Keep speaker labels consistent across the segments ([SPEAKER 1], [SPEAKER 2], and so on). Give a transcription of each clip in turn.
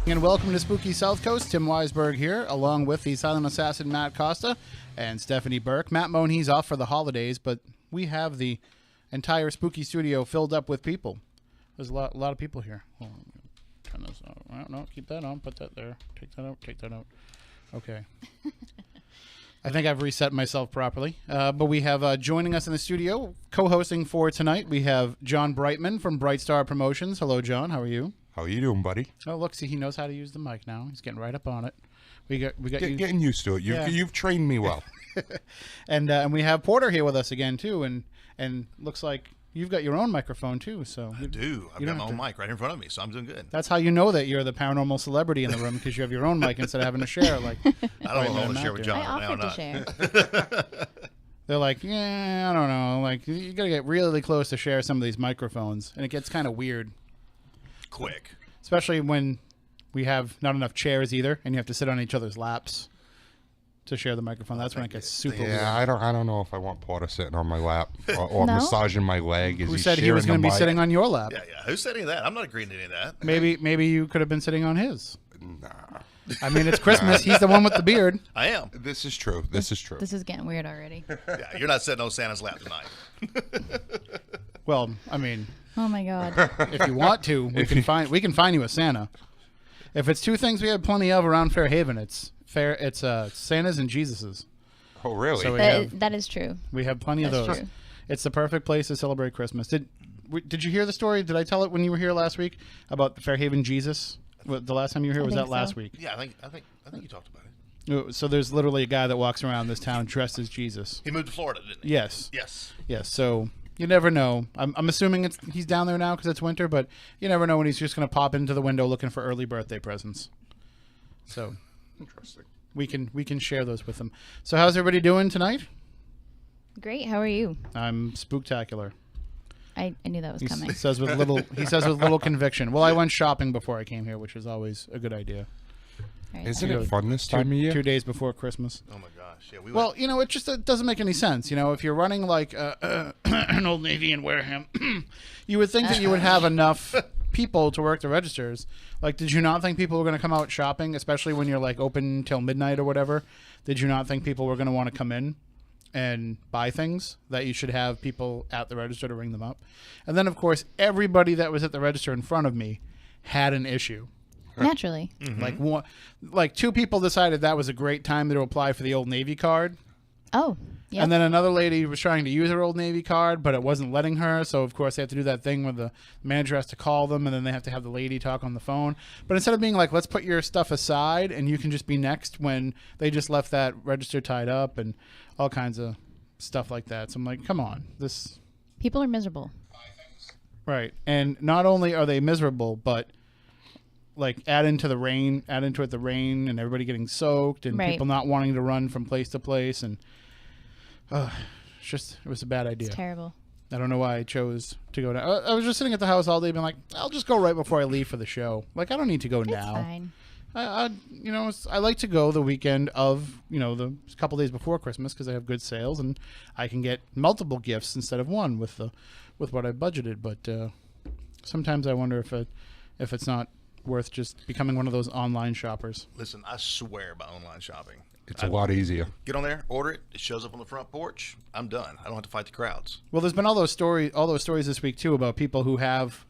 [SPEAKER 1] And welcome to Spooky South Coast. Tim Weisberg here, along with the silent assassin Matt Costa and Stephanie Burke. Matt Moan, he's off for the holidays, but we have the entire Spooky Studio filled up with people. There's a lot of people here. Hold on, turn this on. No, keep that on. Put that there. Take that out. Take that out. Okay. I think I've reset myself properly. But we have joining us in the studio, co-hosting for tonight, we have John Brightman from Bright Star Promotions. Hello, John. How are you?
[SPEAKER 2] How are you doing, buddy?
[SPEAKER 1] Oh, look, see, he knows how to use the mic now. He's getting right up on it. We got
[SPEAKER 2] Getting used to it. You've trained me well.
[SPEAKER 1] and we have Porter here with us again too, and looks like you've got your own microphone too. So
[SPEAKER 3] I do. I've got my own mic right in front of me, so I'm doing good.
[SPEAKER 1] That's how you know that you're the paranormal celebrity in the room, because you have your own mic instead of having to share. Like
[SPEAKER 3] I don't want to share with John.
[SPEAKER 4] I offered to share.
[SPEAKER 1] They're like, yeah, I don't know. Like, you got to get really close to share some of these microphones, and it gets kind of weird.
[SPEAKER 3] Quick.
[SPEAKER 1] Especially when we have not enough chairs either, and you have to sit on each other's laps to share the microphone. That's when it gets super weird.
[SPEAKER 2] Yeah, I don't know if I want Porter sitting on my lap or massaging my leg.
[SPEAKER 1] Who said he was going to be sitting on your lap?
[SPEAKER 3] Yeah. Who's saying any of that? I'm not agreeing to any of that.
[SPEAKER 1] Maybe you could have been sitting on his.
[SPEAKER 2] Nah.
[SPEAKER 1] I mean, it's Christmas. He's the one with the beard.
[SPEAKER 3] I am.
[SPEAKER 2] This is true. This is true.
[SPEAKER 4] This is getting weird already.
[SPEAKER 3] Yeah, you're not sitting on Santa's lap tonight.
[SPEAKER 1] Well, I mean,
[SPEAKER 4] Oh my God.
[SPEAKER 1] if you want to, we can find you a Santa. If it's two things we have plenty of around Fairhaven, it's Santas and Jesuses.
[SPEAKER 2] Oh, really?
[SPEAKER 1] So
[SPEAKER 4] That is true.
[SPEAKER 1] we have plenty of
[SPEAKER 4] That's
[SPEAKER 1] those.
[SPEAKER 4] true.
[SPEAKER 1] It's the perfect place to celebrate Christmas. Did you hear the story? Did I tell it when you were here last week about the Fairhaven Jesus? The last time you were here, was that last
[SPEAKER 4] so.
[SPEAKER 1] week?
[SPEAKER 3] Yeah, I think you talked about it.
[SPEAKER 1] So there's literally a guy that walks around this town dressed as Jesus.
[SPEAKER 3] He moved to Florida, didn't he?
[SPEAKER 1] Yes.
[SPEAKER 3] Yes.
[SPEAKER 1] Yes. So you never know. I'm assuming he's down there now because it's winter, but you never know when he's just going to pop into the window looking for early birthday presents. So
[SPEAKER 2] Interesting.
[SPEAKER 1] we can share those with him. So how's everybody doing tonight?
[SPEAKER 4] Great. How are you?
[SPEAKER 1] I'm spooktacular.
[SPEAKER 4] I knew that was coming.
[SPEAKER 1] He says with little conviction. Well, I went shopping before I came here, which is always a good idea.
[SPEAKER 4] All right.
[SPEAKER 2] Isn't it fun this time of year?
[SPEAKER 1] 2 days before Christmas.
[SPEAKER 3] Oh my gosh. Yeah.
[SPEAKER 1] Well, it just doesn't make any sense. If you're running like an Old Navy in Wareham, you would think that you would have enough people to work the registers. Like, did you not think people were going to come out shopping, especially when you're like open till midnight or whatever? Did you not think people were going to want to come in and buy things, that you should have people at the register to ring them up? And then, of course, everybody that was at the register in front of me had an issue.
[SPEAKER 4] Naturally.
[SPEAKER 3] Mm-hmm.
[SPEAKER 1] Like two people decided that was a great time to apply for the Old Navy card.
[SPEAKER 4] Oh, yeah.
[SPEAKER 1] And then another lady was trying to use her Old Navy card, but it wasn't letting her. So, of course, they have to do that thing where the manager has to call them, and then they have to have the lady talk on the phone. But instead of being like, let's put your stuff aside and you can just be next, when they just left that register tied up and all kinds of stuff like that. So I'm like, come on.
[SPEAKER 4] People are miserable.
[SPEAKER 1] Right. And not only are they miserable, but like add into it the rain and everybody getting soaked and
[SPEAKER 4] Right.
[SPEAKER 1] people not wanting to run from place to place. And it was a bad idea.
[SPEAKER 4] It's terrible.
[SPEAKER 1] I don't know why I chose to go down. I was just sitting at the house all day being like, I'll just go right before I leave for the show. Like, I don't need to go now.
[SPEAKER 4] It's fine.
[SPEAKER 1] I like to go the weekend of, the couple days before Christmas, because they have good sales and I can get multiple gifts instead of one with what I budgeted. But sometimes I wonder if it's not worth just becoming one of those online shoppers.
[SPEAKER 3] Listen, I swear by online shopping.
[SPEAKER 2] It's a lot easier.
[SPEAKER 3] Get on there, order it. It shows up on the front porch. I'm done. I don't have to fight the crowds.
[SPEAKER 1] Well, there's been all those stories this week too about people who have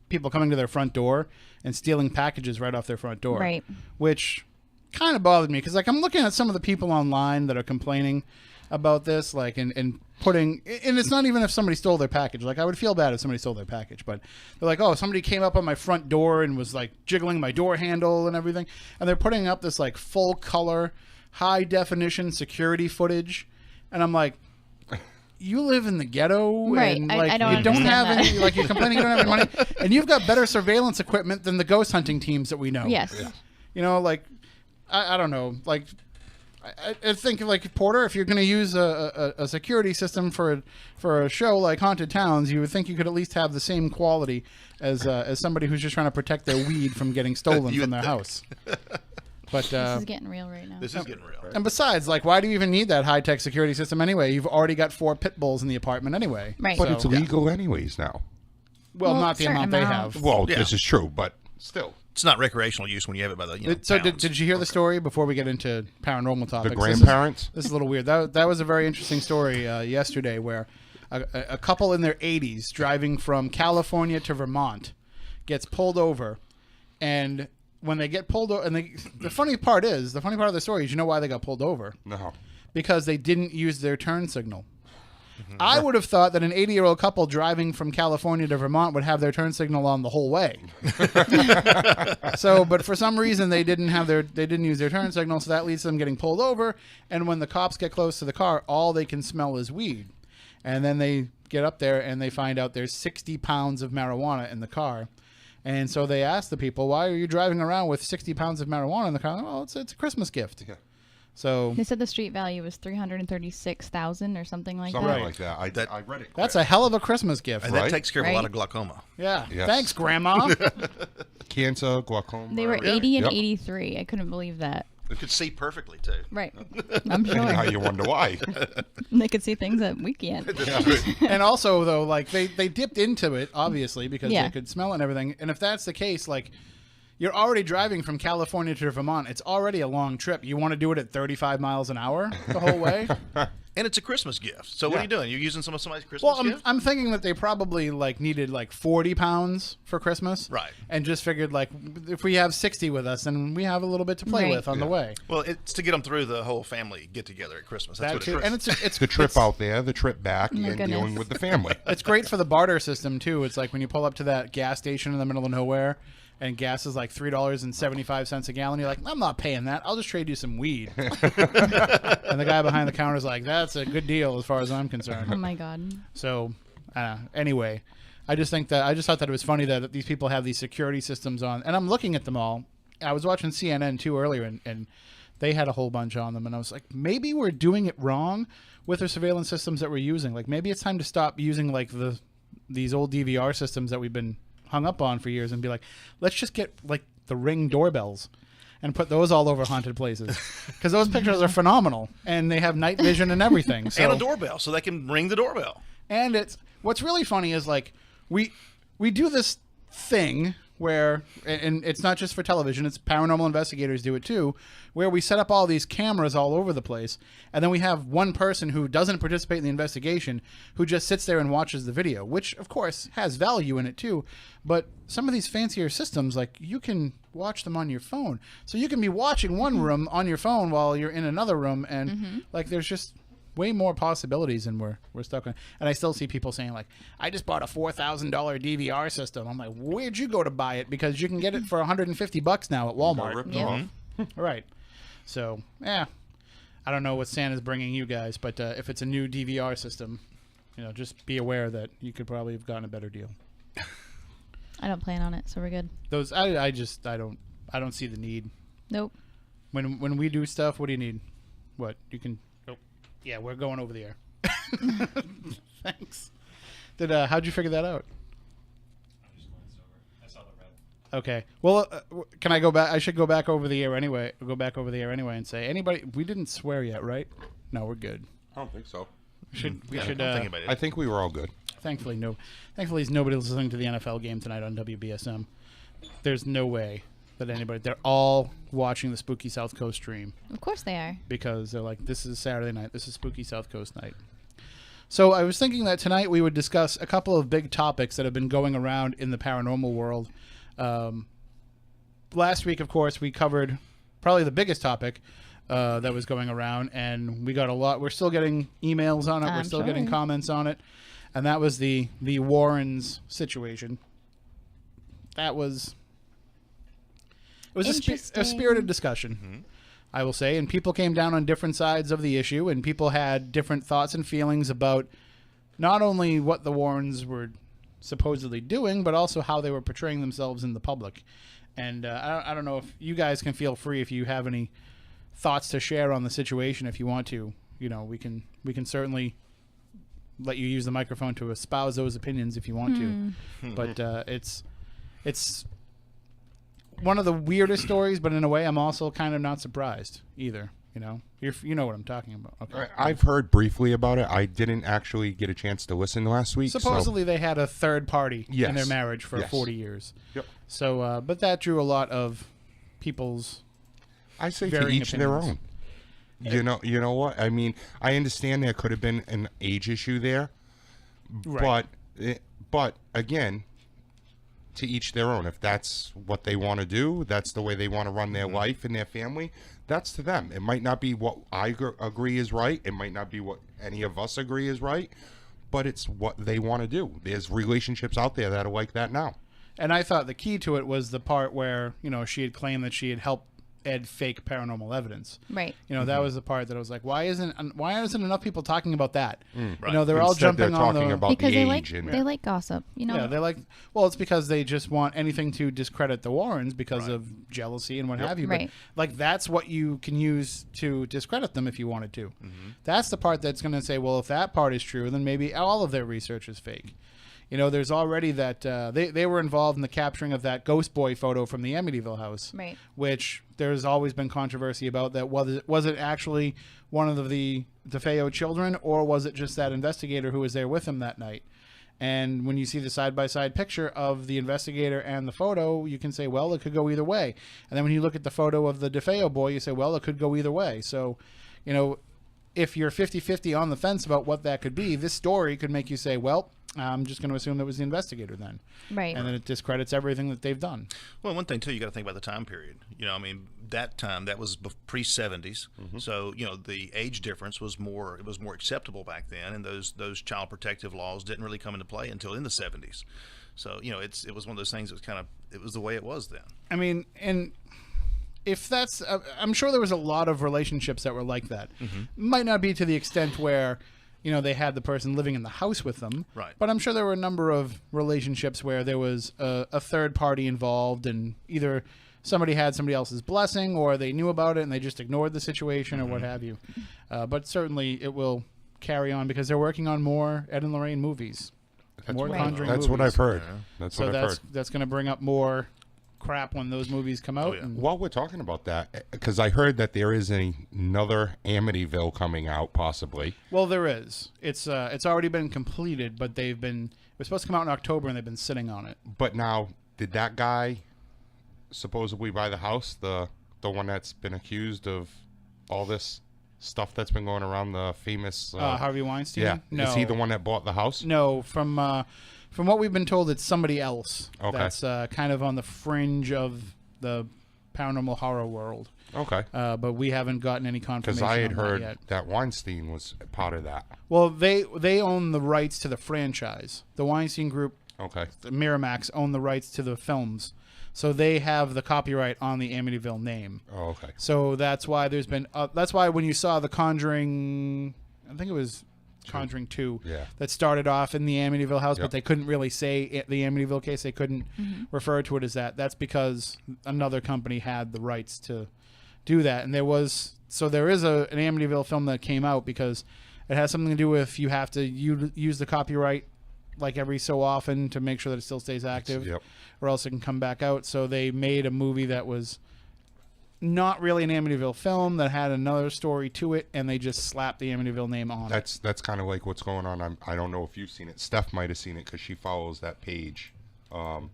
[SPEAKER 1] people coming to their front door and stealing packages right off their front door.
[SPEAKER 4] Right.
[SPEAKER 1] Which kind of bothered me, because like I'm looking at some of the people online that are complaining about this, like and putting, and it's not even if somebody stole their package. Like, I would feel bad if somebody stole their package, but they're like, oh, somebody came up on my front door and was like jiggling my door handle and everything, and they're putting up this like full color, high definition security footage, and I'm like, you live in the ghetto,
[SPEAKER 4] Right.
[SPEAKER 1] and
[SPEAKER 4] I
[SPEAKER 1] like
[SPEAKER 4] don't
[SPEAKER 1] you don't have
[SPEAKER 4] understand
[SPEAKER 1] any, like, you're complaining you don't have any money, and you've got better surveillance equipment than the ghost hunting teams that we know.
[SPEAKER 4] Yes.
[SPEAKER 2] Yeah.
[SPEAKER 1] Like, I don't know, like, I think, like, Porter, if you're going to use a security system for a show like Haunted Towns, you would think you could at least have the same quality as somebody who's just trying to protect their weed from getting stolen from their house. But
[SPEAKER 4] This is getting real right now.
[SPEAKER 3] This is getting real.
[SPEAKER 1] and besides, like, why do you even need that high-tech security system anyway? You've already got 4 pit bulls in the apartment anyway.
[SPEAKER 4] Right.
[SPEAKER 2] But
[SPEAKER 1] So-
[SPEAKER 2] it's legal anyways now.
[SPEAKER 1] Well, not the
[SPEAKER 4] certain
[SPEAKER 1] amount they
[SPEAKER 4] amount.
[SPEAKER 1] have.
[SPEAKER 2] Well,
[SPEAKER 3] Yeah.
[SPEAKER 2] this is true, but still.
[SPEAKER 3] It's not recreational use when you have it by the
[SPEAKER 1] So
[SPEAKER 3] pounds.
[SPEAKER 1] did you hear the story before we get into paranormal topics?
[SPEAKER 2] The grandparents?
[SPEAKER 1] This is a little weird. That was a very interesting story yesterday where a couple in their 80s driving from California to Vermont gets pulled over, and when they get pulled over, and the funny part of the story is, you know why they got pulled over?
[SPEAKER 2] No.
[SPEAKER 1] Because they didn't use their turn signal. I would have thought that an 80-year-old couple driving from California to Vermont would have their turn signal on the whole way. But for some reason they didn't use their turn signal, so that leads to them getting pulled over. And when the cops get close to the car, all they can smell is weed. And then they get up there and they find out there's 60 pounds of marijuana in the car. And so they ask the people, "Why are you driving around with 60 pounds of marijuana in the car?" "Well, it's a Christmas gift."
[SPEAKER 2] Yeah.
[SPEAKER 1] So
[SPEAKER 4] They said the street value was $336,000 or something like
[SPEAKER 2] Something
[SPEAKER 4] that.
[SPEAKER 2] like that. I read it.
[SPEAKER 1] that's a hell of a Christmas gift.
[SPEAKER 3] And
[SPEAKER 2] Right.
[SPEAKER 3] that takes care of a lot
[SPEAKER 4] Right.
[SPEAKER 3] of glaucoma.
[SPEAKER 1] Yeah.
[SPEAKER 2] Yes.
[SPEAKER 1] Thanks, Grandma.
[SPEAKER 2] Cancer, glaucoma.
[SPEAKER 4] They were 80 and
[SPEAKER 2] Yep.
[SPEAKER 4] 83. I couldn't believe that.
[SPEAKER 3] It could see perfectly too.
[SPEAKER 4] Right. I'm
[SPEAKER 2] Now
[SPEAKER 4] sure.
[SPEAKER 2] you wonder why.
[SPEAKER 4] They could see things that we can't.
[SPEAKER 1] And also, though, like they dipped into it, obviously, because
[SPEAKER 4] Yeah.
[SPEAKER 1] they could smell it and everything. And if that's the case, like, you're already driving from California to Vermont. It's already a long trip. You want to do it at 35 miles an hour the whole way?
[SPEAKER 3] And it's a Christmas gift. So what
[SPEAKER 2] Yeah.
[SPEAKER 3] are you doing? You're using some of somebody's Christmas
[SPEAKER 1] Well,
[SPEAKER 3] gift?
[SPEAKER 1] I'm thinking that they probably like needed like 40 pounds for Christmas,
[SPEAKER 3] Right.
[SPEAKER 1] And just figured like if we have 60 with us, then we have a little bit to play
[SPEAKER 4] Right.
[SPEAKER 1] with on the way.
[SPEAKER 3] Well, it's to get them through the whole family get together at Christmas. That's
[SPEAKER 1] That
[SPEAKER 3] what
[SPEAKER 1] too,
[SPEAKER 3] it is.
[SPEAKER 1] and it's
[SPEAKER 2] The trip out there, the trip back, and
[SPEAKER 4] goodness.
[SPEAKER 2] dealing with the family.
[SPEAKER 1] It's great for the barter system too. It's like when you pull up to that gas station in the middle of nowhere, and gas is like $3.75 a gallon. You're like, I'm not paying that. I'll just trade you some weed. And the guy behind the counter is like, that's a good deal as far as I'm concerned.
[SPEAKER 4] Oh my God.
[SPEAKER 1] So, anyway, I just thought that it was funny that these people have these security systems on, and I'm looking at them all. I was watching CNN too earlier, and they had a whole bunch on them, and I was like, maybe we're doing it wrong with the surveillance systems that we're using. Like maybe it's time to stop using like these old DVR systems that we've been hung up on for years and be like, let's just get like the Ring doorbells and put those all over haunted places, because those pictures are phenomenal and they have night vision and everything. So,
[SPEAKER 3] and a doorbell, so they can ring the doorbell.
[SPEAKER 1] and it's what's really funny is like we do this thing where, and it's not just for television, it's paranormal investigators do it too, where we set up all these cameras all over the place, and then we have one person who doesn't participate in the investigation who just sits there and watches the video, which of course has value in it too. But some of these fancier systems, like you can watch them on your phone, so you can be watching one room on your phone while you're in another room, and like there's just way more possibilities, and we're stuck on. And I still see people saying like, I just bought a $4,000 DVR system. I'm like, where'd you go to buy it? Because you can get it for $150 now at Walmart.
[SPEAKER 2] Ripped
[SPEAKER 4] Yep.
[SPEAKER 2] off.
[SPEAKER 1] Right. So, I don't know what Santa's bringing you guys, but if it's a new DVR system, just be aware that you could probably have gotten a better deal.
[SPEAKER 4] I don't plan on it, so we're good.
[SPEAKER 1] Those, I don't see the need.
[SPEAKER 4] Nope.
[SPEAKER 1] When we do stuff, what do you need? What you can? Oh, yeah, we're going over the air. Thanks. How'd you figure that out?
[SPEAKER 5] I just glanced over. I saw the red.
[SPEAKER 1] Okay. Well, can I go back? I should go back over the air anyway. Go back over the air anyway and say, anybody? We didn't swear yet, right? No, we're good.
[SPEAKER 2] I don't think so.
[SPEAKER 1] We should.
[SPEAKER 3] I don't think anybody did.
[SPEAKER 2] I think we were all good.
[SPEAKER 1] Thankfully, nobody listening to the NFL game tonight on WBSM. There's no way that anybody. They're all watching the Spooky South Coast stream
[SPEAKER 4] Of course they are.
[SPEAKER 1] because they're like, this is Saturday night. This is Spooky South Coast night. So I was thinking that tonight we would discuss a couple of big topics that have been going around in the paranormal world. Last week, of course, we covered probably the biggest topic that was going around, and we got a lot. We're still getting emails on it. We're
[SPEAKER 4] I'm
[SPEAKER 1] still getting
[SPEAKER 4] sure.
[SPEAKER 1] comments on it, and that was the Warrens situation. That was a
[SPEAKER 4] Interesting.
[SPEAKER 1] spirited discussion. I will say, and people came down on different sides of the issue, and people had different thoughts and feelings about not only what the Warrens were supposedly doing, but also how they were portraying themselves in the public. And I don't know if you guys can feel free if you have any thoughts to share on the situation. If you want to, we can certainly let you use the microphone to espouse those opinions if you want to. But it's one of the weirdest stories, but in a way, I'm also kind of not surprised either. You know what I'm talking about. Okay.
[SPEAKER 2] I've heard briefly about it. I didn't actually get a chance to listen last week.
[SPEAKER 1] Supposedly, they had a third party in
[SPEAKER 2] Yes.
[SPEAKER 1] their marriage for
[SPEAKER 2] Yes.
[SPEAKER 1] 40 years.
[SPEAKER 2] Yep.
[SPEAKER 1] So, but that drew a lot of people's.
[SPEAKER 2] I say to
[SPEAKER 1] varying
[SPEAKER 2] each their
[SPEAKER 1] opinions.
[SPEAKER 2] own. You know what? I mean, I understand there could have been an age issue there,
[SPEAKER 1] Right.
[SPEAKER 2] but again, to each their own. If that's what they want to do, that's the way they want to run their life and their family, that's to them. It might not be what I agree is right. It might not be what any of us agree is right, but it's what they want to do. There's relationships out there that are like that now.
[SPEAKER 1] And I thought the key to it was the part where, she had claimed that she had helped Ed fake paranormal evidence.
[SPEAKER 4] Right.
[SPEAKER 1] That was the part that I was like, why isn't enough people talking about that?
[SPEAKER 3] Right.
[SPEAKER 1] They're all
[SPEAKER 2] Instead,
[SPEAKER 1] jumping
[SPEAKER 2] they're
[SPEAKER 1] on
[SPEAKER 2] talking
[SPEAKER 1] the
[SPEAKER 2] about
[SPEAKER 4] Because
[SPEAKER 2] the
[SPEAKER 4] they
[SPEAKER 2] age
[SPEAKER 4] like
[SPEAKER 2] and
[SPEAKER 4] they like gossip,
[SPEAKER 1] Yeah, they're like, well, it's because they just want anything to discredit the Warrens because of jealousy and what have you.
[SPEAKER 4] Right.
[SPEAKER 1] But like that's what you can use to discredit them if you wanted to. That's the part that's going to say, well, if that part is true, then maybe all of their research is fake. There's already that they were involved in the capturing of that ghost boy photo from the Amityville house,
[SPEAKER 4] Right.
[SPEAKER 1] which there's always been controversy about. That was it actually one of the DeFeo children, or was it just that investigator who was there with him that night? And when you see the side-by-side picture of the investigator and the photo, you can say, well, it could go either way. And then when you look at the photo of the DeFeo boy, you say, well, it could go either way. So, if you're 50-50 on the fence about what that could be, this story could make you say, well, I'm just going to assume that was the investigator then.
[SPEAKER 4] Right.
[SPEAKER 1] And then it discredits everything that they've done.
[SPEAKER 3] Well, one thing too, you got to think about the time period. That time that was pre-70s, so the age difference was more. It was more acceptable back then, and those child protective laws didn't really come into play until in the 70s. So it was one of those things that was it was the way it was then.
[SPEAKER 1] I mean, and if that's, I'm sure there was a lot of relationships that were like that. Might not be to the extent where they had the person living in the house with them.
[SPEAKER 3] Right.
[SPEAKER 1] But I'm sure there were a number of relationships where there was a third party involved, and either somebody had somebody else's blessing, or they knew about it and they just ignored the situation, or what have you. But certainly it will carry on because they're working on more Ed and Lorraine movies. More Conjuring
[SPEAKER 2] That's what
[SPEAKER 1] movies.
[SPEAKER 2] I've heard.
[SPEAKER 3] Yeah.
[SPEAKER 2] That's
[SPEAKER 1] So
[SPEAKER 2] what I've heard.
[SPEAKER 1] that's going to bring up more crap when those movies come out.
[SPEAKER 3] yeah.
[SPEAKER 1] And
[SPEAKER 2] While we're talking about that, because I heard that there is another Amityville coming out, possibly.
[SPEAKER 1] well, there is. It's already been completed, but it was supposed to come out in October, and they've been sitting on it.
[SPEAKER 2] But now, did that guy supposedly buy the house? The one that's been accused of all this stuff that's been going around, the famous
[SPEAKER 1] Harvey Weinstein?
[SPEAKER 2] Yeah.
[SPEAKER 1] No.
[SPEAKER 2] Is he the one that bought the house?
[SPEAKER 1] No, from what we've been told, it's somebody else.
[SPEAKER 2] Okay.
[SPEAKER 1] That's kind of on the fringe of the paranormal horror world.
[SPEAKER 2] Okay.
[SPEAKER 1] But we haven't gotten any
[SPEAKER 2] Because
[SPEAKER 1] confirmation
[SPEAKER 2] I had
[SPEAKER 1] on that
[SPEAKER 2] heard
[SPEAKER 1] yet.
[SPEAKER 2] that Weinstein was part of that.
[SPEAKER 1] Well, they own the rights to the franchise. The Weinstein Group,
[SPEAKER 2] Okay.
[SPEAKER 1] the Miramax, own the rights to the films. So they have the copyright on the Amityville name.
[SPEAKER 2] Oh, okay.
[SPEAKER 1] So that's why there's been. That's why when you saw the Conjuring, I think it was Conjuring 2,
[SPEAKER 2] Yeah.
[SPEAKER 1] that started off in the Amityville house,
[SPEAKER 2] Yep.
[SPEAKER 1] but they couldn't really say the Amityville case. They couldn't refer to it as that. That's because another company had the rights to do that. And there is an Amityville film that came out because it has something to do with you have to use the copyright like every so often to make sure that it still stays active,
[SPEAKER 2] Yep.
[SPEAKER 1] or else it can come back out. So they made a movie that was not really an Amityville film that had another story to it, and they just slapped the Amityville name on it.
[SPEAKER 2] That's kind of like what's going on. I don't know if you've seen it. Steph might have seen it because she follows that page, on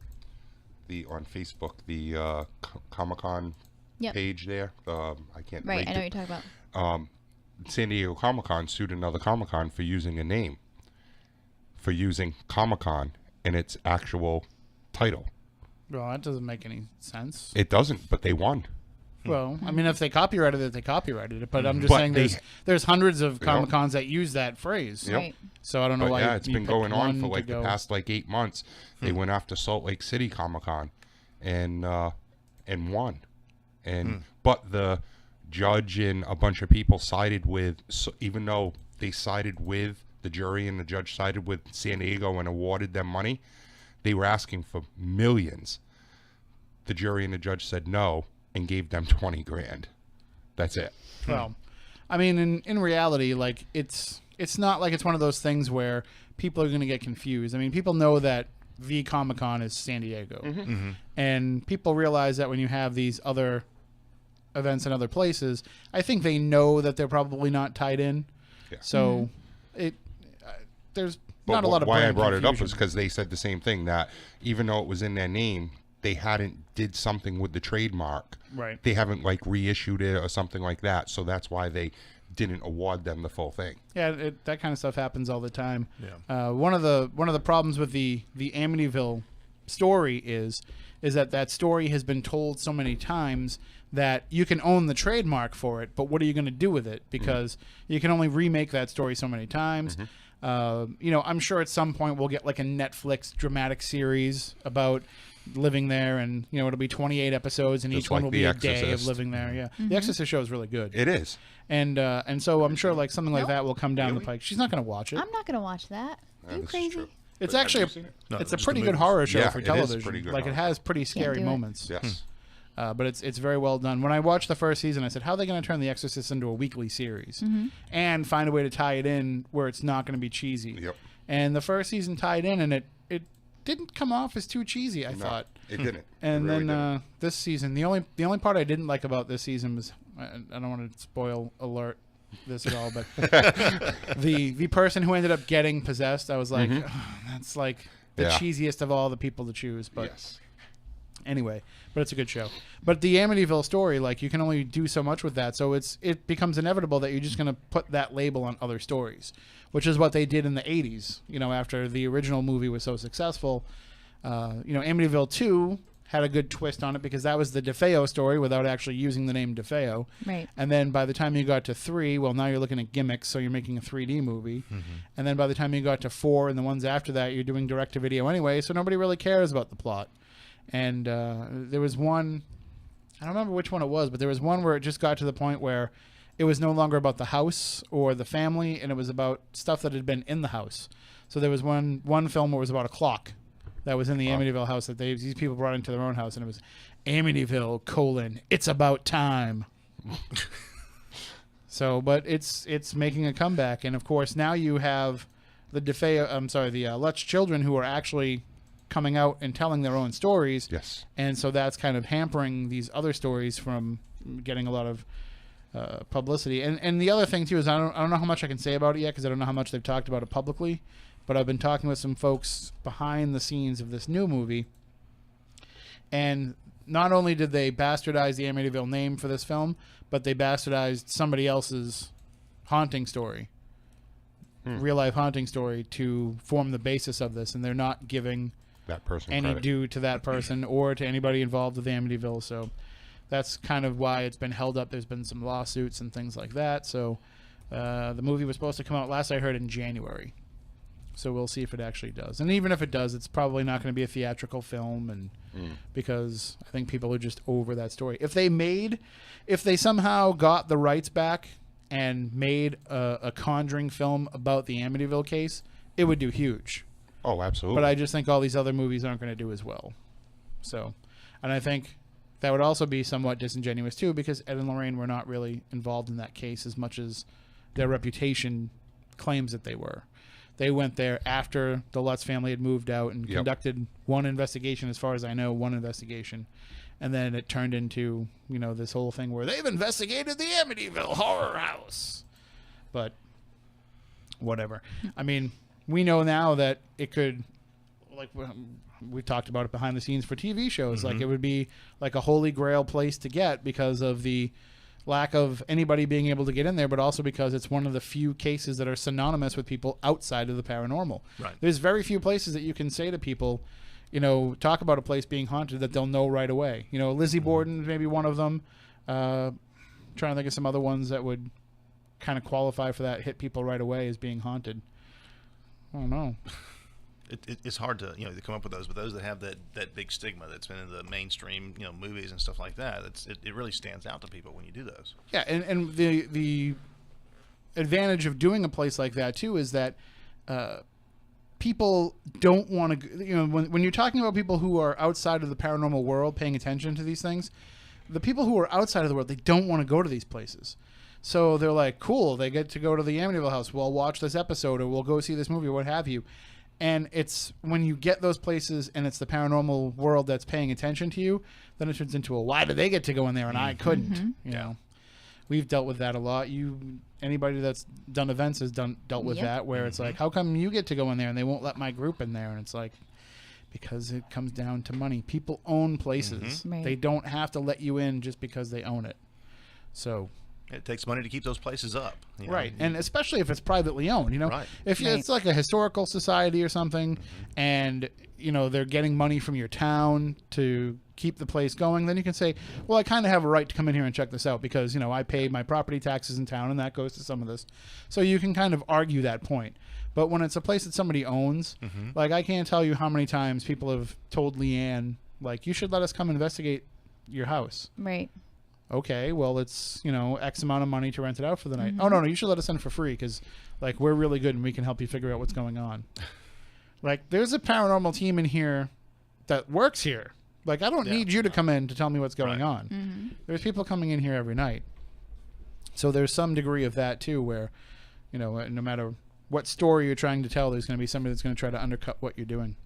[SPEAKER 2] Facebook, the Comic-Con
[SPEAKER 4] Yep.
[SPEAKER 2] page there. I can't.
[SPEAKER 4] Right.
[SPEAKER 2] link
[SPEAKER 4] I know
[SPEAKER 2] it.
[SPEAKER 4] what you're talking about.
[SPEAKER 2] San Diego Comic-Con sued another Comic-Con for using a name, for using Comic-Con in its actual title.
[SPEAKER 1] Well, that doesn't make any sense.
[SPEAKER 2] It doesn't, but they won.
[SPEAKER 1] Well, I mean, if they copyrighted it, they copyrighted it. But I'm just
[SPEAKER 2] But
[SPEAKER 1] saying
[SPEAKER 2] they-
[SPEAKER 1] there's hundreds of Comic-Cons that use that phrase.
[SPEAKER 2] Yep.
[SPEAKER 4] Right.
[SPEAKER 1] So I don't know
[SPEAKER 2] But
[SPEAKER 1] why.
[SPEAKER 2] yeah, it's
[SPEAKER 1] you
[SPEAKER 2] been
[SPEAKER 1] picked
[SPEAKER 2] going on
[SPEAKER 1] one
[SPEAKER 2] for
[SPEAKER 1] to
[SPEAKER 2] like the
[SPEAKER 1] go.
[SPEAKER 2] past 8 months. They went after Salt Lake City Comic-Con and won. And but the judge and a bunch of people sided with, so even though they sided with the jury and the judge sided with San Diego and awarded them money, they were asking for millions. The jury and the judge said no and gave them 20 grand. That's it.
[SPEAKER 1] Well, I mean, in reality, like it's not like it's one of those things where people are going to get confused. I mean, people know that the Comic-Con is San Diego, and people realize that when you have these other events in other places, I think they know that they're probably not tied in.
[SPEAKER 2] Yeah.
[SPEAKER 1] So there's
[SPEAKER 2] But
[SPEAKER 1] not a lot of
[SPEAKER 2] why I
[SPEAKER 1] brand
[SPEAKER 2] brought it up
[SPEAKER 1] confusion.
[SPEAKER 2] was because they said the same thing, that even though it was in their name, they hadn't did something with the trademark.
[SPEAKER 1] Right.
[SPEAKER 2] They haven't like reissued it or something like that. So that's why they didn't award them the full thing.
[SPEAKER 1] Yeah, that kind of stuff happens all the time.
[SPEAKER 3] Yeah.
[SPEAKER 1] One of the problems with the Amityville story is that story has been told so many times that you can own the trademark for it, but what are you going to do with it? Because you can only remake that story so many times. I'm sure at some point we'll get like a Netflix dramatic series about living there, and it'll be 28 episodes, and
[SPEAKER 2] Just
[SPEAKER 1] each one
[SPEAKER 2] like
[SPEAKER 1] will
[SPEAKER 2] The
[SPEAKER 1] be a day of
[SPEAKER 2] Exorcist.
[SPEAKER 1] living there. Yeah, The Exorcist show is really good,
[SPEAKER 2] It is.
[SPEAKER 1] and so I'm sure like something like
[SPEAKER 4] Nope.
[SPEAKER 1] that will come down
[SPEAKER 2] Really?
[SPEAKER 1] the pike. She's not going to watch it.
[SPEAKER 4] I'm not gonna watch that.
[SPEAKER 2] Yeah,
[SPEAKER 4] you
[SPEAKER 2] this is
[SPEAKER 4] crazy?
[SPEAKER 2] true.
[SPEAKER 1] It's
[SPEAKER 2] But have
[SPEAKER 1] actually
[SPEAKER 2] you seen it?
[SPEAKER 3] No,
[SPEAKER 1] it's a
[SPEAKER 3] just
[SPEAKER 1] pretty
[SPEAKER 3] the
[SPEAKER 1] good
[SPEAKER 3] movies.
[SPEAKER 1] horror show
[SPEAKER 2] Yeah,
[SPEAKER 1] for
[SPEAKER 2] it is
[SPEAKER 1] television.
[SPEAKER 2] pretty good
[SPEAKER 1] Like it
[SPEAKER 2] horror.
[SPEAKER 1] has pretty scary
[SPEAKER 4] do it.
[SPEAKER 1] moments.
[SPEAKER 2] Yes.
[SPEAKER 1] But it's very well done. When I watched the first season, I said, "How are they going to turn The Exorcist into a weekly series and find a way to tie it in where it's not going to be cheesy?"
[SPEAKER 2] Yep.
[SPEAKER 1] And the first season tied in, and it didn't come off as too cheesy, I
[SPEAKER 2] No,
[SPEAKER 1] thought.
[SPEAKER 2] it didn't.
[SPEAKER 1] And
[SPEAKER 2] It really
[SPEAKER 1] then this season, the only part I didn't like about this season was I don't want to spoil alert this at all, but the person who ended up getting possessed, I was like, "Ugh, that's like the
[SPEAKER 2] Yeah.
[SPEAKER 1] cheesiest of all the people to choose." But
[SPEAKER 2] yes.
[SPEAKER 1] anyway, but it's a good show. But the Amityville story, like you can only do so much with that, so it becomes inevitable that you're just going to put that label on other stories, which is what they did in the 80s. After the original movie was so successful, Amityville 2 had a good twist on it because that was the DeFeo story without actually using the name DeFeo.
[SPEAKER 4] Right.
[SPEAKER 1] And then by the time you got to 3, well, now you're looking at gimmicks, so you're making a 3D movie. And then by the time you got to 4 and the ones after that, you're doing direct-to-video anyway, so nobody really cares about the plot. And there was one, I don't remember which one it was, but there was one where it just got to the point where it was no longer about the house or the family, and it was about stuff that had been in the house. So there was one film where it was about a clock that was in the Amityville house that these people brought into their own house, and it was Amityville, it's about time. So, but it's making a comeback, and of course now you have the Lutz children who are actually coming out and telling their own stories.
[SPEAKER 2] Yes.
[SPEAKER 1] And so that's kind of hampering these other stories from getting a lot of publicity. And the other thing too is I don't know how much I can say about it yet because I don't know how much they've talked about it publicly. But I've been talking with some folks behind the scenes of this new movie, and not only did they bastardize the Amityville name for this film, but they bastardized somebody else's haunting story, real life haunting story, to form the basis of this, and they're not giving
[SPEAKER 2] That person
[SPEAKER 1] any
[SPEAKER 2] credit.
[SPEAKER 1] due to that person or to anybody involved with Amityville. So that's kind of why it's been held up. There's been some lawsuits and things like that. So the movie was supposed to come out, last I heard, in January. So we'll see if it actually does. And even if it does, it's probably not going to be a theatrical film, and because I think people are just over that story. If they somehow got the rights back and made a Conjuring film about the Amityville case, it would do huge.
[SPEAKER 2] Oh, absolutely.
[SPEAKER 1] But I just think all these other movies aren't going to do as well. So, and I think that would also be somewhat disingenuous too, because Ed and Lorraine were not really involved in that case as much as their reputation claims that they were. They went there after the Lutz family had moved out and conducted one investigation, as far as I know, one investigation. And then it turned into, this whole thing where they've investigated the Amityville horror house. But whatever. I mean, we know now that it could, like we talked about it behind the scenes for TV shows, like it would be like a holy grail place to get because of the lack of anybody being able to get in there, but also because it's one of the few cases that are synonymous with people outside of the paranormal.
[SPEAKER 3] Right.
[SPEAKER 1] There's very few places that you can say to people, talk about a place being haunted that they'll know right away. Lizzie Borden may be one of them. Trying to think of some other ones that would kind of qualify for that, hit people right away as being haunted. I don't know.
[SPEAKER 3] It's hard to come up with those, but those that have that big stigma that's been in the mainstream movies and stuff like that, it really stands out to people when you do those.
[SPEAKER 1] Yeah, and the advantage of doing a place like that too is that people don't want to. When you're talking about people who are outside of the paranormal world, paying attention to these things, the people who are outside of the world, they don't want to go to these places. So they're like, cool, they get to go to the Amityville house. We'll watch this episode, or we'll go see this movie, or what have you. And it's when you get those places and it's the paranormal world that's paying attention to you, then it turns into a why do they get to go in there and I couldn't? You know, we've dealt with that a lot. Anybody that's done events has dealt with that, where it's like, how come you get to go in there and they won't let my group in there? And it's like, Because it comes down to money. People own places.
[SPEAKER 4] Right.
[SPEAKER 1] They don't have to let you in just because they own it. So,
[SPEAKER 3] It takes money to keep those places up. You know?
[SPEAKER 1] right, and especially if it's privately owned,
[SPEAKER 3] Right.
[SPEAKER 1] if it's like a historical society or something, and they're getting money from your town to keep the place going, then you can say, well, I kind of have a right to come in here and check this out because I pay my property taxes in town, and that goes to some of this. So you can kind of argue that point. But when it's a place that somebody owns, like I can't tell you how many times people have told Leanne, like, you should let us come investigate your house.
[SPEAKER 4] Right.
[SPEAKER 1] Okay, well, it's, X amount of money to rent it out for the night. Oh, no, you should let us in for free because, like, we're really good and we can help you figure out what's going on. Like, there's a paranormal team in here that works here. Like, I don't need you to come in to tell me what's going on. There's people coming in here every night. So there's some degree of that, too, where, no matter what story you're trying to tell, there's going to be somebody that's going to try to undercut what you're doing.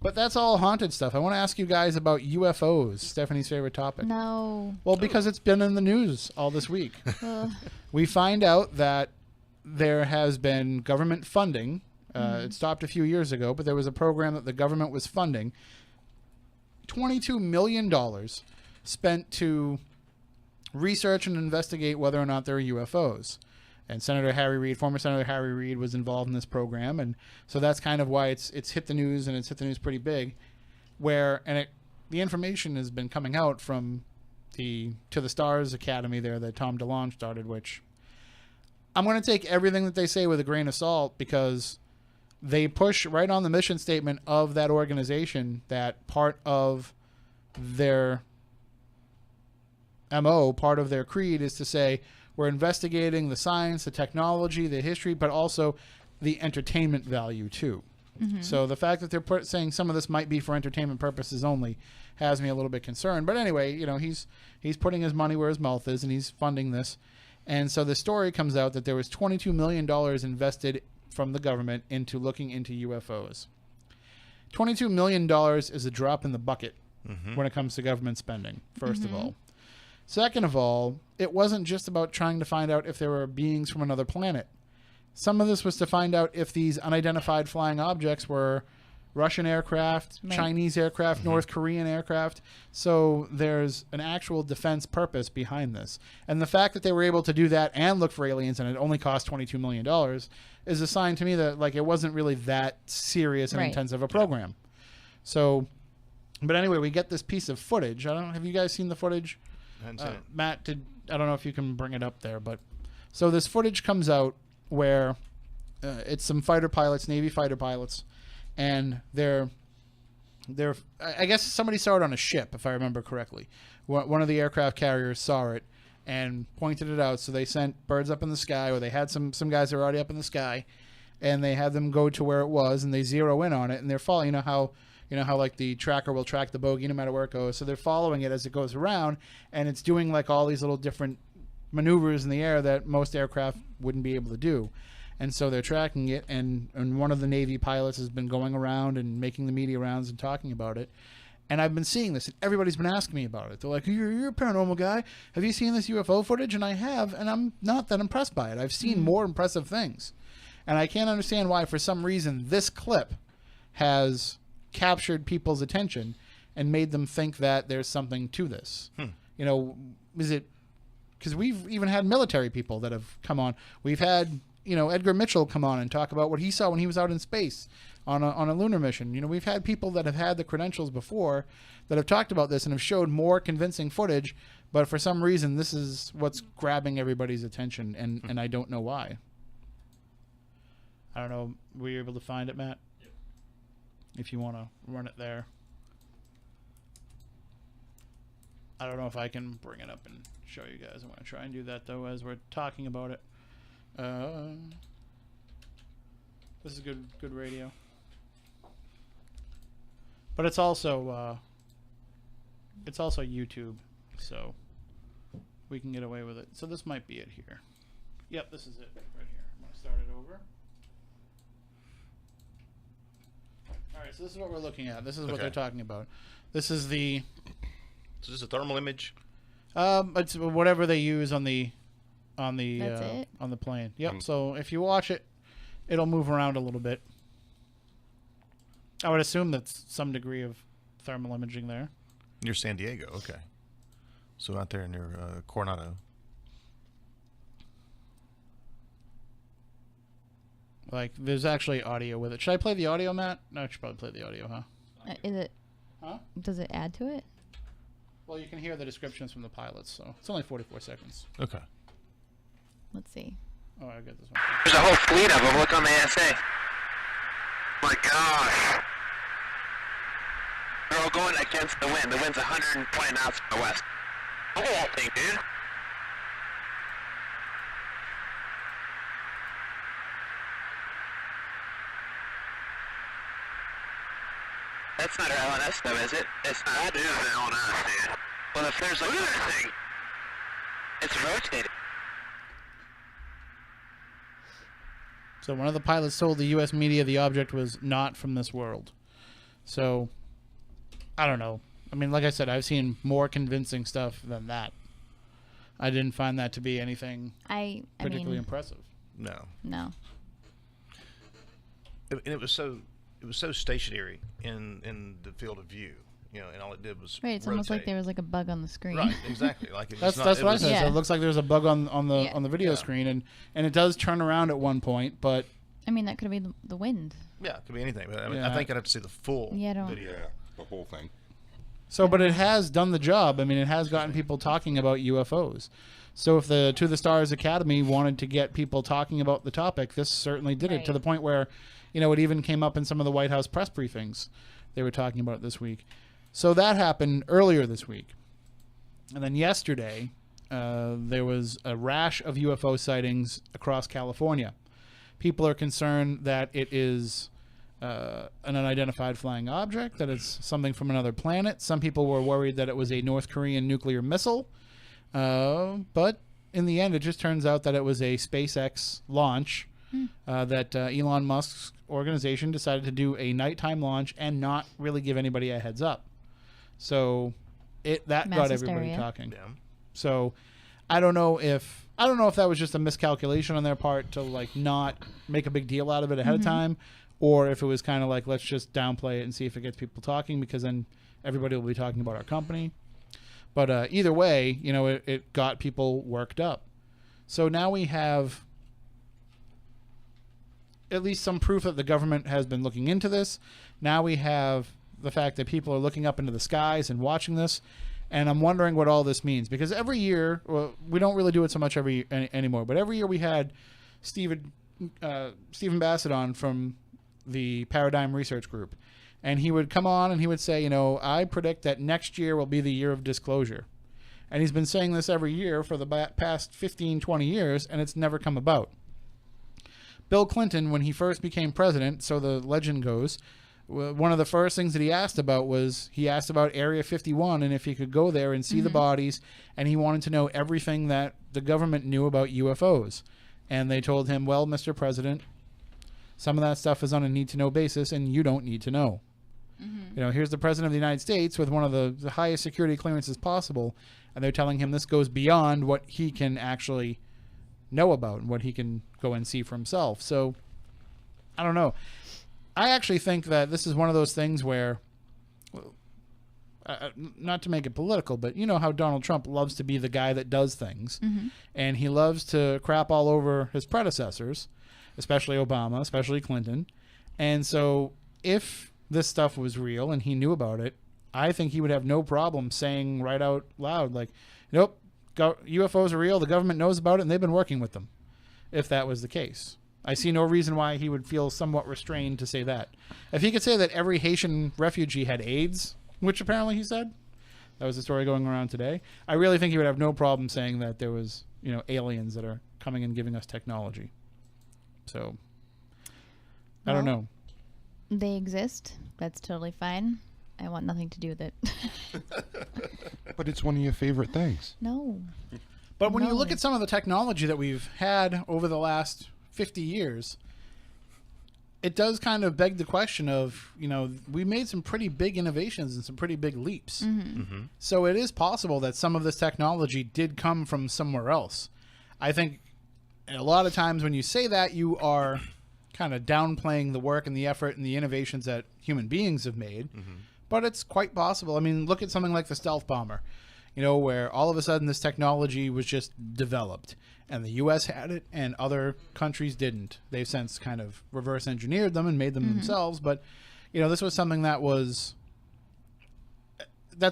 [SPEAKER 1] But that's all haunted stuff. I want to ask you guys about UFOs, Stephanie's favorite topic.
[SPEAKER 4] No.
[SPEAKER 1] Well, because it's been in the news all this week. We find out that there has been government funding. It stopped a few years ago, but there was a program that the government was funding. $22 million spent to research and investigate whether or not there are UFOs. And former Senator Harry Reid was involved in this program, and so that's kind of why it's hit the news, and it's hit the news pretty big. The information has been coming out from the To the Stars Academy there that Tom DeLonge started, which I'm going to take everything that they say with a grain of salt because they push right on the mission statement of that organization that part of their MO, part of their creed is to say, we're investigating the science, the technology, the history, but also the entertainment value, too. So the fact that they're saying some of this might be for entertainment purposes only has me a little bit concerned. But anyway, he's putting his money where his mouth is, and he's funding this. And so the story comes out that there was $22 million invested from the government into looking into UFOs. $22 million is a drop in the bucket when it comes to government spending, first of all. Second of all, it wasn't just about trying to find out if there were beings from another planet. Some of this was to find out if these unidentified flying objects were Russian aircraft, Chinese aircraft, North Korean aircraft. So there's an actual defense purpose behind this. And the fact that they were able to do that and look for aliens and it only cost $22 million is a sign to me that like it wasn't really that serious and intensive a program. So, but anyway, we get this piece of footage. Have you guys seen the footage? Matt, I don't know if you can bring it up there, but so this footage comes out where it's some fighter pilots, Navy fighter pilots, and they're I guess somebody saw it on a ship, if I remember correctly. One of the aircraft carriers saw it and pointed it out, so they sent birds up in the sky, or they had some guys that were already up in the sky, and they had them go to where it was, and they zero in on it, and they're following, you know how like the tracker will track the bogey no matter where it goes. So they're following it as it goes around, and it's doing like all these little different maneuvers in the air that most aircraft wouldn't be able to do. And so they're tracking it, and one of the Navy pilots has been going around and making the media rounds and talking about it. And I've been seeing this, and everybody's been asking me about it. They're like, you're a paranormal guy. Have you seen this UFO footage? And I have, and I'm not that impressed by it. I've seen more impressive things. And I can't understand why, for some reason, this clip has captured people's attention and made them think that there's something to this. Is it because we've even had military people that have come on. We've had Edgar Mitchell come on and talk about what he saw when he was out in space on a lunar mission. We've had people that have had the credentials before that have talked about this and have showed more convincing footage, but for some reason this is what's grabbing everybody's attention, and I don't know why. I don't know. Were you able to find it, Matt? If you want to run it there. I don't know if I can bring it up and show you guys. I want to try and do that, though, as we're talking about it. This is good radio. But it's also YouTube, so we can get away with it. So this might be it here. Yep, this is it right here. I'm going to start it over. All right, so this is what we're looking at. This is what they're talking about. This is the...
[SPEAKER 3] So this is a thermal image?
[SPEAKER 1] It's whatever they use on the on the plane. Yep. So if you watch it, it'll move around a little bit. I would assume that's some degree of thermal imaging there.
[SPEAKER 3] Near San Diego, okay. So out there near Coronado.
[SPEAKER 1] Like, there's actually audio with it. Should I play the audio, Matt? No, I should probably play the audio, huh?
[SPEAKER 4] Is it?
[SPEAKER 1] Huh?
[SPEAKER 4] Does it add to it?
[SPEAKER 1] Well, you can hear the descriptions from the pilots, so it's only 44 seconds.
[SPEAKER 3] Okay.
[SPEAKER 4] Let's see.
[SPEAKER 1] Oh, I get this one.
[SPEAKER 6] There's a whole fleet of them. Look on the ASA. My gosh. They're all going against the wind. The wind's 120 knots from the west. Look at that thing, dude. That's not our LNS though, is it? It's not. That is an LNS, dude. Well, if there's like... Look at that thing. It's rotating.
[SPEAKER 1] So one of the pilots told the U.S. media the object was not from this world. So, I don't know. I mean, like I said, I've seen more convincing stuff than that. I didn't find that to be anything particularly impressive.
[SPEAKER 3] No.
[SPEAKER 4] No.
[SPEAKER 3] And it was so stationary in the field of view, you know, and all it did was
[SPEAKER 4] Right, it's almost like there was like a bug on the screen.
[SPEAKER 3] Right, exactly. Like it
[SPEAKER 1] That's
[SPEAKER 3] was
[SPEAKER 1] what I
[SPEAKER 3] was,
[SPEAKER 1] said.
[SPEAKER 4] Yeah.
[SPEAKER 1] So it looks like there's a bug on the video screen, and it does turn around at one point, but
[SPEAKER 4] I mean, that could have been the wind.
[SPEAKER 3] Yeah, it could be anything. But I mean,
[SPEAKER 1] Yeah.
[SPEAKER 3] I think I'd have to see the full
[SPEAKER 4] Yeah, I don't-
[SPEAKER 3] video.
[SPEAKER 2] Yeah, the whole thing.
[SPEAKER 1] so but it has done the job. I mean, it has gotten people talking about UFOs. So if the To the Stars Academy wanted to get people talking about the topic, this certainly did it to
[SPEAKER 4] Right.
[SPEAKER 1] the point where, you know, it even came up in some of the White House press briefings. They were talking about it this week. So that happened earlier this week. And then yesterday, there was a rash of UFO sightings across California. People are concerned that it is an unidentified flying object, that it's something from another planet. Some people were worried that it was a North Korean nuclear missile. But in the end, it just turns out that it was a SpaceX launch that Elon Musk's organization decided to do a nighttime launch and not really give anybody a heads up. So that
[SPEAKER 4] Mass
[SPEAKER 1] got everybody
[SPEAKER 4] hysteria.
[SPEAKER 1] talking.
[SPEAKER 3] Yeah.
[SPEAKER 1] So I don't know if that was just a miscalculation on their part to like not make a big deal out of it ahead of time, or if it was kind of like, let's just downplay it and see if it gets people talking, because then everybody will be talking about our company. But either way, you know, it got people worked up. So now we have at least some proof that the government has been looking into this. Now we have the fact that people are looking up into the skies and watching this. And I'm wondering what all this means, because every year, well, we don't really do it so much anymore, but every year we had Stephen Bassett on from the Paradigm Research Group, and he would come on and he would say, you know, I predict that next year will be the year of disclosure. And he's been saying this every year for the past 15, 20 years, and it's never come about. Bill Clinton, when he first became president, so the legend goes, one of the first things that he asked about was Area 51 and if he could go there and see the bodies, and he wanted to know everything that the government knew about UFOs. And they told him, well, Mr. President, some of that stuff is on a need-to-know basis, and you don't need to know. You know, here's the President of the United States with one of the highest security clearances possible, and they're telling him this goes beyond what he can actually know about and what he can go and see for himself. So, I don't know. I actually think that this is one of those things where, not to make it political, but you know how Donald Trump loves to be the guy that does things, and he loves to crap all over his predecessors, especially Obama, especially Clinton. And so if this stuff was real and he knew about it, I think he would have no problem saying right out loud, like, nope, UFOs are real, the government knows about it, and they've been working with them, if that was the case. I see no reason why he would feel somewhat restrained to say that. If he could say that every Haitian refugee had AIDS, which apparently he said, that was the story going around today, I really think he would have no problem saying that there was, you know, aliens that are coming and giving us technology. So, I don't know.
[SPEAKER 4] They exist. That's totally fine. I want nothing to do with it.
[SPEAKER 2] But it's one of your favorite things.
[SPEAKER 4] No.
[SPEAKER 1] But when you
[SPEAKER 4] No.
[SPEAKER 1] look at some of the technology that we've had over the last 50 years, it does kind of beg the question of, you know, we made some pretty big innovations and some pretty big leaps. So it is possible that some of this technology did come from somewhere else. I think a lot of times when you say that, you are kind of downplaying the work and the effort and the innovations that human beings have made. But it's quite possible. I mean, look at something like the stealth bomber, where all of a sudden this technology was just developed and the U.S. had it and other countries didn't. They've since kind of reverse engineered them and made them themselves. But, this was something that's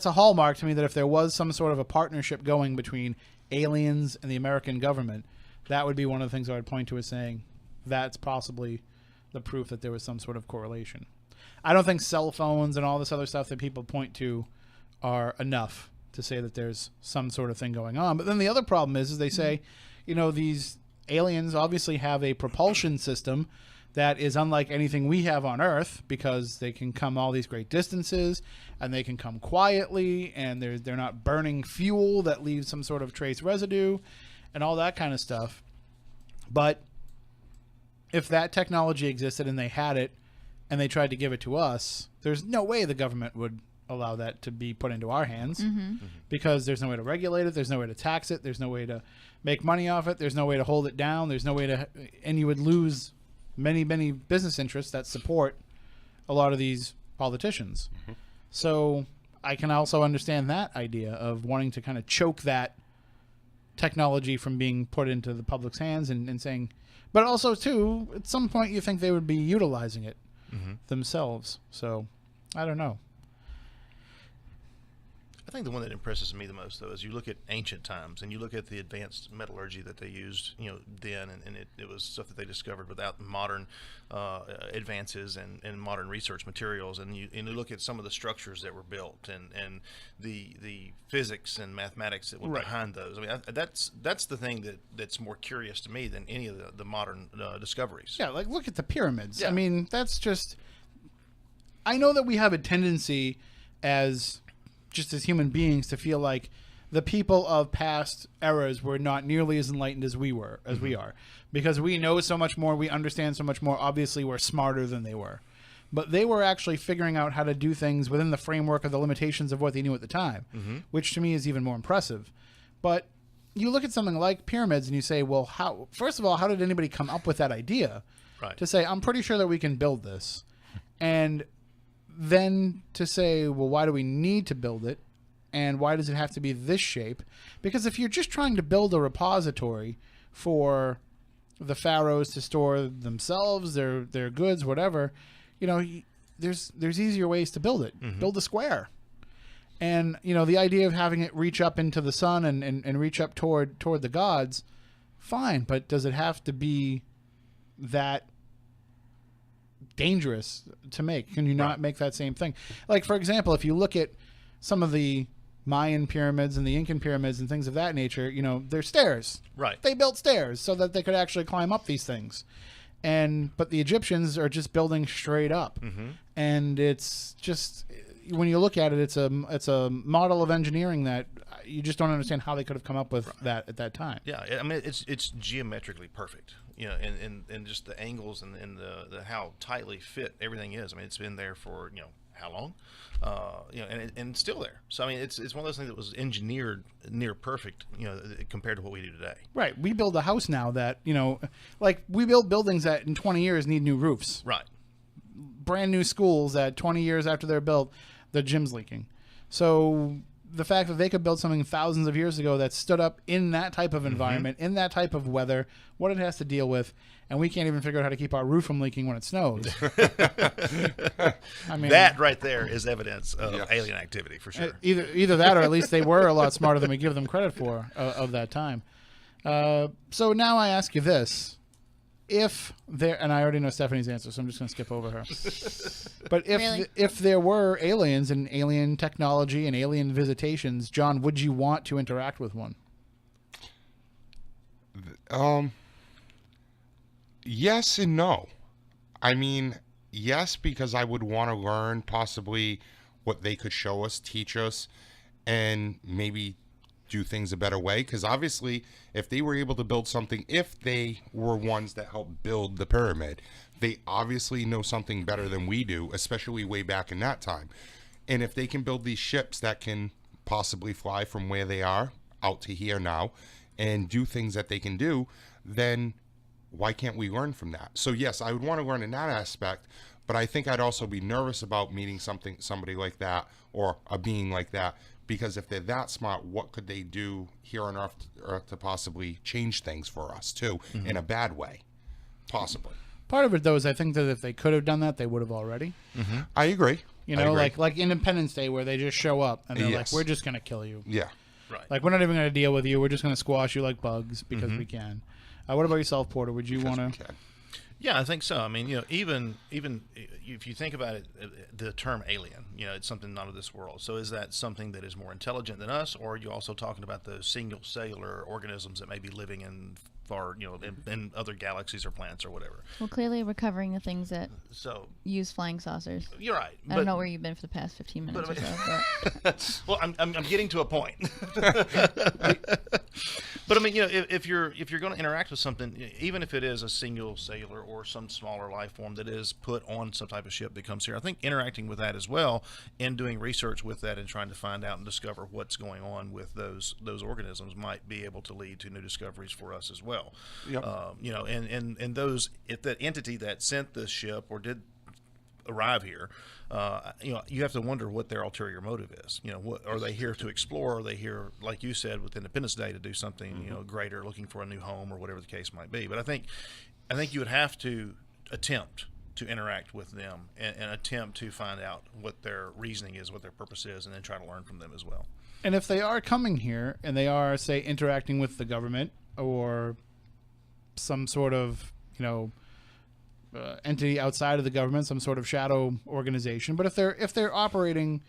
[SPEAKER 1] a hallmark to me, that if there was some sort of a partnership going between aliens and the American government, that would be one of the things I would point to as saying that's possibly the proof that there was some sort of correlation. I don't think cell phones and all this other stuff that people point to are enough to say that there's some sort of thing going on. But then the other problem is they say, these aliens obviously have a propulsion system that is unlike anything we have on Earth, because they can come all these great distances and they can come quietly, and they're not burning fuel that leaves some sort of trace residue and all that kind of stuff. But if that technology existed and they had it and they tried to give it to us, there's no way the government would allow that to be put into our hands, because there's no way to regulate it, there's no way to tax it, there's no way to make money off it, there's no way to hold it down, there's no way to, and you would lose many business interests that support a lot of these politicians. So I can also understand that idea of wanting to kind of choke that technology from being put into the public's hands and saying, but also too, at some point you think they would be utilizing it themselves. So I don't know.
[SPEAKER 3] I think the one that impresses me the most, though, is you look at ancient times and you look at the advanced metallurgy that they used, then, and it was stuff that they discovered without modern advances and modern research materials. And you look at some of the structures that were built and the physics and mathematics that were behind those. I mean, that's the thing that's more curious to me than any of the modern discoveries.
[SPEAKER 1] Yeah, like look at the pyramids.
[SPEAKER 3] Yeah.
[SPEAKER 1] I mean, that's just. I know that we have a tendency as human beings to feel like the people of past eras were not nearly as enlightened as we are, because we know so much more, we understand so much more. Obviously, we're smarter than they were, but they were actually figuring out how to do things within the framework of the limitations of what they knew at the time, which to me is even more impressive. But you look at something like pyramids and you say, well, first of all, how did anybody come up with that idea to say, I'm pretty sure that we can build this? And then to say, well, why do we need to build it? And why does it have to be this shape? Because if you're just trying to build a repository for the pharaohs to store themselves, their goods, whatever, there's easier ways to build it. Build a square. And, the idea of having it reach up into the sun and reach up toward the gods, fine. But does it have to be that dangerous to make? Can you not make that same thing? Like, for example, if you look at some of the Mayan pyramids and the Incan pyramids and things of that nature, they're stairs. Right. They built stairs so that they could actually climb up these things. But the Egyptians are just building straight up. And it's just, when you look at it, it's a model of engineering that you just don't understand how they could have come up with that at that time.
[SPEAKER 3] Yeah, I mean, it's geometrically perfect. And just the angles and the how tightly fit everything is. I mean, it's been there for how long, and it's still there. So I mean, it's one of those things that was engineered near perfect, compared to what we do today.
[SPEAKER 1] Right. We build a house now that like we build buildings that in 20 years need new roofs.
[SPEAKER 3] Right.
[SPEAKER 1] Brand new schools that 20 years after they're built, the gym's leaking. So the fact that they could build something thousands of years ago that stood up in that type of environment, in that type of weather, what it has to deal with, and we can't even figure out how to keep our roof from leaking when it snows. I mean,
[SPEAKER 3] that right there is evidence of alien activity for sure.
[SPEAKER 1] Either that, or at least they were a lot smarter than we give them credit for of that time. So now I ask you this. If there, and I already know Stephanie's answer, so I'm just going to skip over her. But if there were aliens and alien technology and alien visitations, John, would you want to interact with one?
[SPEAKER 2] Yes and no. I mean, yes, because I would want to learn possibly what they could show us, teach us, and maybe do things a better way. Because obviously, if they were able to build something, if they were ones that helped build the pyramid, they obviously know something better than we do, especially way back in that time. And if they can build these ships that can possibly fly from where they are out to here now and do things that they can do, then why can't we learn from that? So yes, I would want to learn in that aspect, but I think I'd also be nervous about meeting somebody like that or a being like that, because if they're that smart, what could they do here on Earth to possibly change things for us too, in a bad way, possibly.
[SPEAKER 1] Part of it, though, is I think that if they could have done that, they would have already.
[SPEAKER 2] I agree.
[SPEAKER 1] You know, like Independence Day, where they just show up and they're like,
[SPEAKER 2] Yes.
[SPEAKER 1] "We're just gonna kill you."
[SPEAKER 2] Yeah.
[SPEAKER 3] Right.
[SPEAKER 1] Like, we're not even gonna deal with you. We're just gonna squash you like bugs because we can. What about yourself, Porter? Would you want to?
[SPEAKER 2] Okay.
[SPEAKER 3] Yeah, I think so. I mean, even if you think about it, the term alien, it's something not of this world. So is that something that is more intelligent than us, or are you also talking about those single cellular organisms that may be living in far, in other galaxies or planets or whatever?
[SPEAKER 4] Well, clearly we're covering the things that
[SPEAKER 3] So
[SPEAKER 4] use flying saucers.
[SPEAKER 3] you're right.
[SPEAKER 4] I don't know where you've been for the past 15 minutes or so. But
[SPEAKER 3] Well, I'm getting to a point. But I mean, if you're going to interact with something, even if it is a single cellular or some smaller life form that is put on some type of ship that comes here, I think interacting with that as well and doing research with that and trying to find out and discover what's going on with those organisms might be able to lead to new discoveries for us as well.
[SPEAKER 2] Yep.
[SPEAKER 3] And those, if that entity that sent this ship or did arrive here, you have to wonder what their ulterior motive is. What are they here to explore? Are they here, like you said, with Independence Day, to do something greater, looking for a new home or whatever the case might be? But I think you would have to attempt to interact with them and attempt to find out what their reasoning is, what their purpose is, and then try to learn from them as well.
[SPEAKER 1] And if they are coming here and they are, say, interacting with the government or some sort of, entity outside of the government, some sort of shadow organization, but if they're operating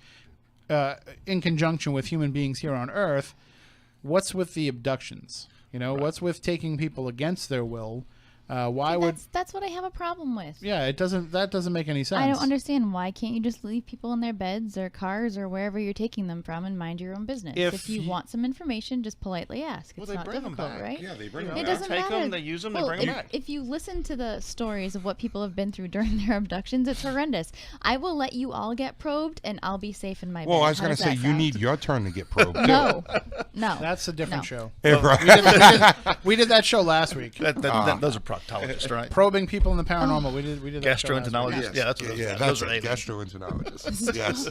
[SPEAKER 1] in conjunction with human beings here on Earth, what's with the abductions? What's with taking people against their will?
[SPEAKER 4] that's what I have a problem with.
[SPEAKER 1] Yeah, that doesn't make any sense.
[SPEAKER 4] I don't understand. Why can't you just leave people in their beds or cars or wherever you're taking them from and mind your own business? If you want some information, just politely ask. It's not difficult, right?
[SPEAKER 2] Yeah, they bring them
[SPEAKER 4] It
[SPEAKER 2] back.
[SPEAKER 4] doesn't
[SPEAKER 3] Take
[SPEAKER 4] matter.
[SPEAKER 3] them, they use them, they
[SPEAKER 4] Well,
[SPEAKER 3] bring them back.
[SPEAKER 4] if you listen to the stories of what people have been through during their abductions, it's horrendous. I will let you all get probed, and I'll be safe in my bed.
[SPEAKER 2] Well, I was
[SPEAKER 4] How
[SPEAKER 2] going
[SPEAKER 4] does
[SPEAKER 2] to say,
[SPEAKER 4] that
[SPEAKER 2] you
[SPEAKER 4] sound?
[SPEAKER 2] need your turn to get probed. too.
[SPEAKER 4] No.
[SPEAKER 1] That's a different
[SPEAKER 4] No.
[SPEAKER 1] show.
[SPEAKER 2] Yeah, right.
[SPEAKER 1] We did that show last week.
[SPEAKER 3] Those are proctologists, right?
[SPEAKER 1] Probing people in the paranormal. We did that show last week.
[SPEAKER 3] Gastroenterologists. Yeah, that's what those are.
[SPEAKER 2] That's
[SPEAKER 3] Aliens.
[SPEAKER 2] gastroenterologist. Yes.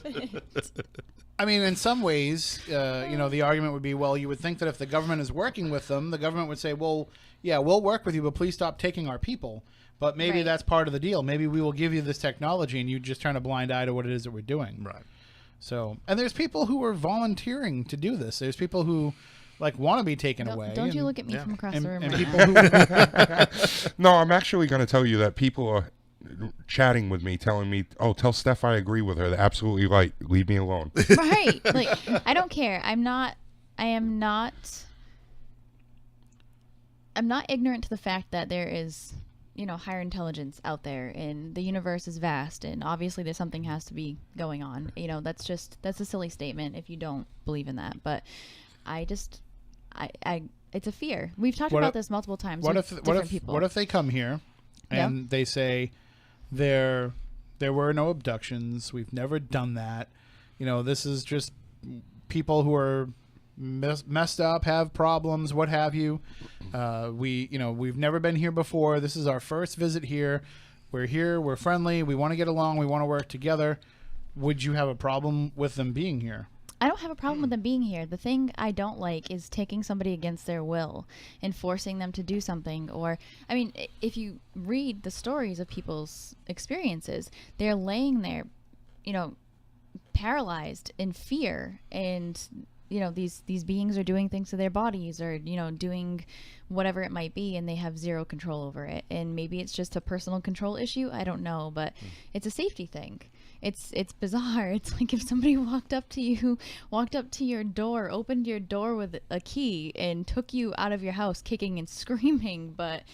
[SPEAKER 1] I mean, in some ways, the argument would be, well, you would think that if the government is working with them, the government would say, well, yeah, we'll work with you, but please stop taking our people. But maybe
[SPEAKER 4] Right.
[SPEAKER 1] that's part of the deal. Maybe we will give you this technology, and you just turn a blind eye to what it is that we're doing.
[SPEAKER 3] Right.
[SPEAKER 1] So, and there's people who are volunteering to do this. There's people who want to be taken away.
[SPEAKER 4] Don't you
[SPEAKER 1] and-
[SPEAKER 4] look at me from across the room
[SPEAKER 1] and
[SPEAKER 4] right
[SPEAKER 1] people
[SPEAKER 4] now.
[SPEAKER 1] who
[SPEAKER 2] No, I'm actually going to tell you that people are chatting with me, telling me, "Oh, tell Steph I agree with her. They're absolutely right. Leave me alone."
[SPEAKER 4] Right. Like, I don't care. I am not ignorant to the fact that there is, higher intelligence out there, and the universe is vast, and obviously there's something has to be going on. That's a silly statement if you don't believe in that. But it's a fear. We've talked about this multiple times with different people.
[SPEAKER 1] What if they come here and they say there were no abductions, we've never done that, this is just people who are messed up, have problems, what have you, we've never been here before, this is our first visit here, we're friendly, we want to get along, we want to work together. Would you have a problem with them being here?
[SPEAKER 4] I don't have a problem with them being here. The thing I don't like is taking somebody against their will and forcing them to do something. Or, I mean, if you read the stories of people's experiences, they're laying there, paralyzed in fear, and these beings are doing things to their bodies, or doing whatever it might be, and they have zero control over it. And maybe it's just a personal control issue, I don't know, but it's a safety thing. It's bizarre. It's like if somebody walked up to your door, opened your door with a key, and took you out of your house kicking and screaming, but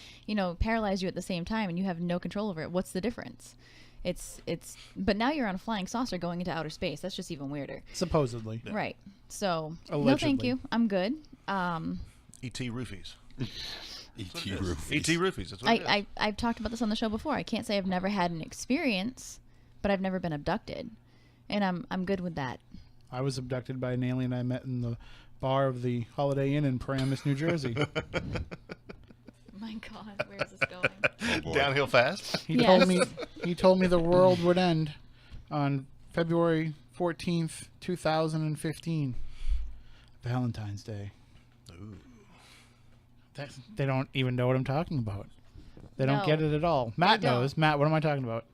[SPEAKER 4] paralyzed you at the same time, and you have no control over it. What's the difference? But now you're on a flying saucer going into outer space. That's just even weirder.
[SPEAKER 1] Supposedly.
[SPEAKER 4] Yeah. Right. So
[SPEAKER 1] Allegedly.
[SPEAKER 4] no, thank you. I'm good.
[SPEAKER 3] E.T. roofies.
[SPEAKER 2] E.T. roofies.
[SPEAKER 3] E.T. roofies. That's what it is.
[SPEAKER 4] I've talked about this on the show before. I can't say I've never had an experience, but I've never been abducted, and I'm good with that.
[SPEAKER 1] I was abducted by an alien I met in the bar of the Holiday Inn in Paramus, New Jersey.
[SPEAKER 4] my God, where is this going?
[SPEAKER 2] boy.
[SPEAKER 3] Downhill fast.
[SPEAKER 1] He
[SPEAKER 4] Yes.
[SPEAKER 1] told me the world would end on February 14th, 2015. Valentine's Day.
[SPEAKER 3] Ooh.
[SPEAKER 1] They don't even know what I'm talking about. They don't
[SPEAKER 4] No.
[SPEAKER 1] get it at all. Matt
[SPEAKER 4] don't.
[SPEAKER 1] knows. Matt, what am I talking about?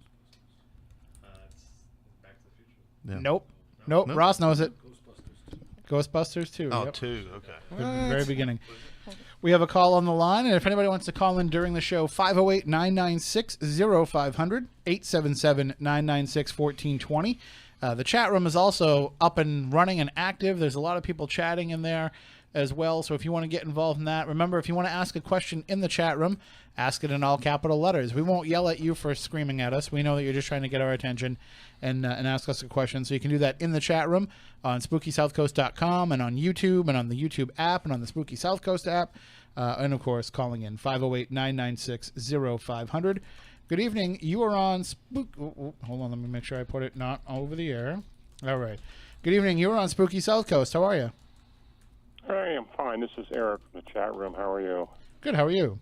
[SPEAKER 5] It's Back to the Future.
[SPEAKER 3] Yeah.
[SPEAKER 1] Nope.
[SPEAKER 3] Nope.
[SPEAKER 1] Ross knows it. Ghostbusters 2.
[SPEAKER 3] Oh,
[SPEAKER 1] Yep.
[SPEAKER 3] 2. Okay.
[SPEAKER 1] The very beginning. We have a call on the line, and if anybody wants to call in during the show, 508-996-0500, 877-996-1420. The chat room is also up and running and active. There's a lot of people chatting in there as well, so if you want to get involved in that, remember, if you want to ask a question in the chat room, ask it in all capital letters. We won't yell at you for screaming at us. We know that you're just trying to get our attention and ask us a question, so you can do that in the chat room on SpookySouthCoast.com and on YouTube and on the YouTube app and on the Spooky South Coast app, and of course calling in 508-996-0500. Good evening. You are on hold on, let me make sure I put it not over the air. All right. Good evening. You are on Spooky South Coast. How are you?
[SPEAKER 7] Hey, I'm fine. This is Eric from the chat room. How are you?
[SPEAKER 1] Good. How are you?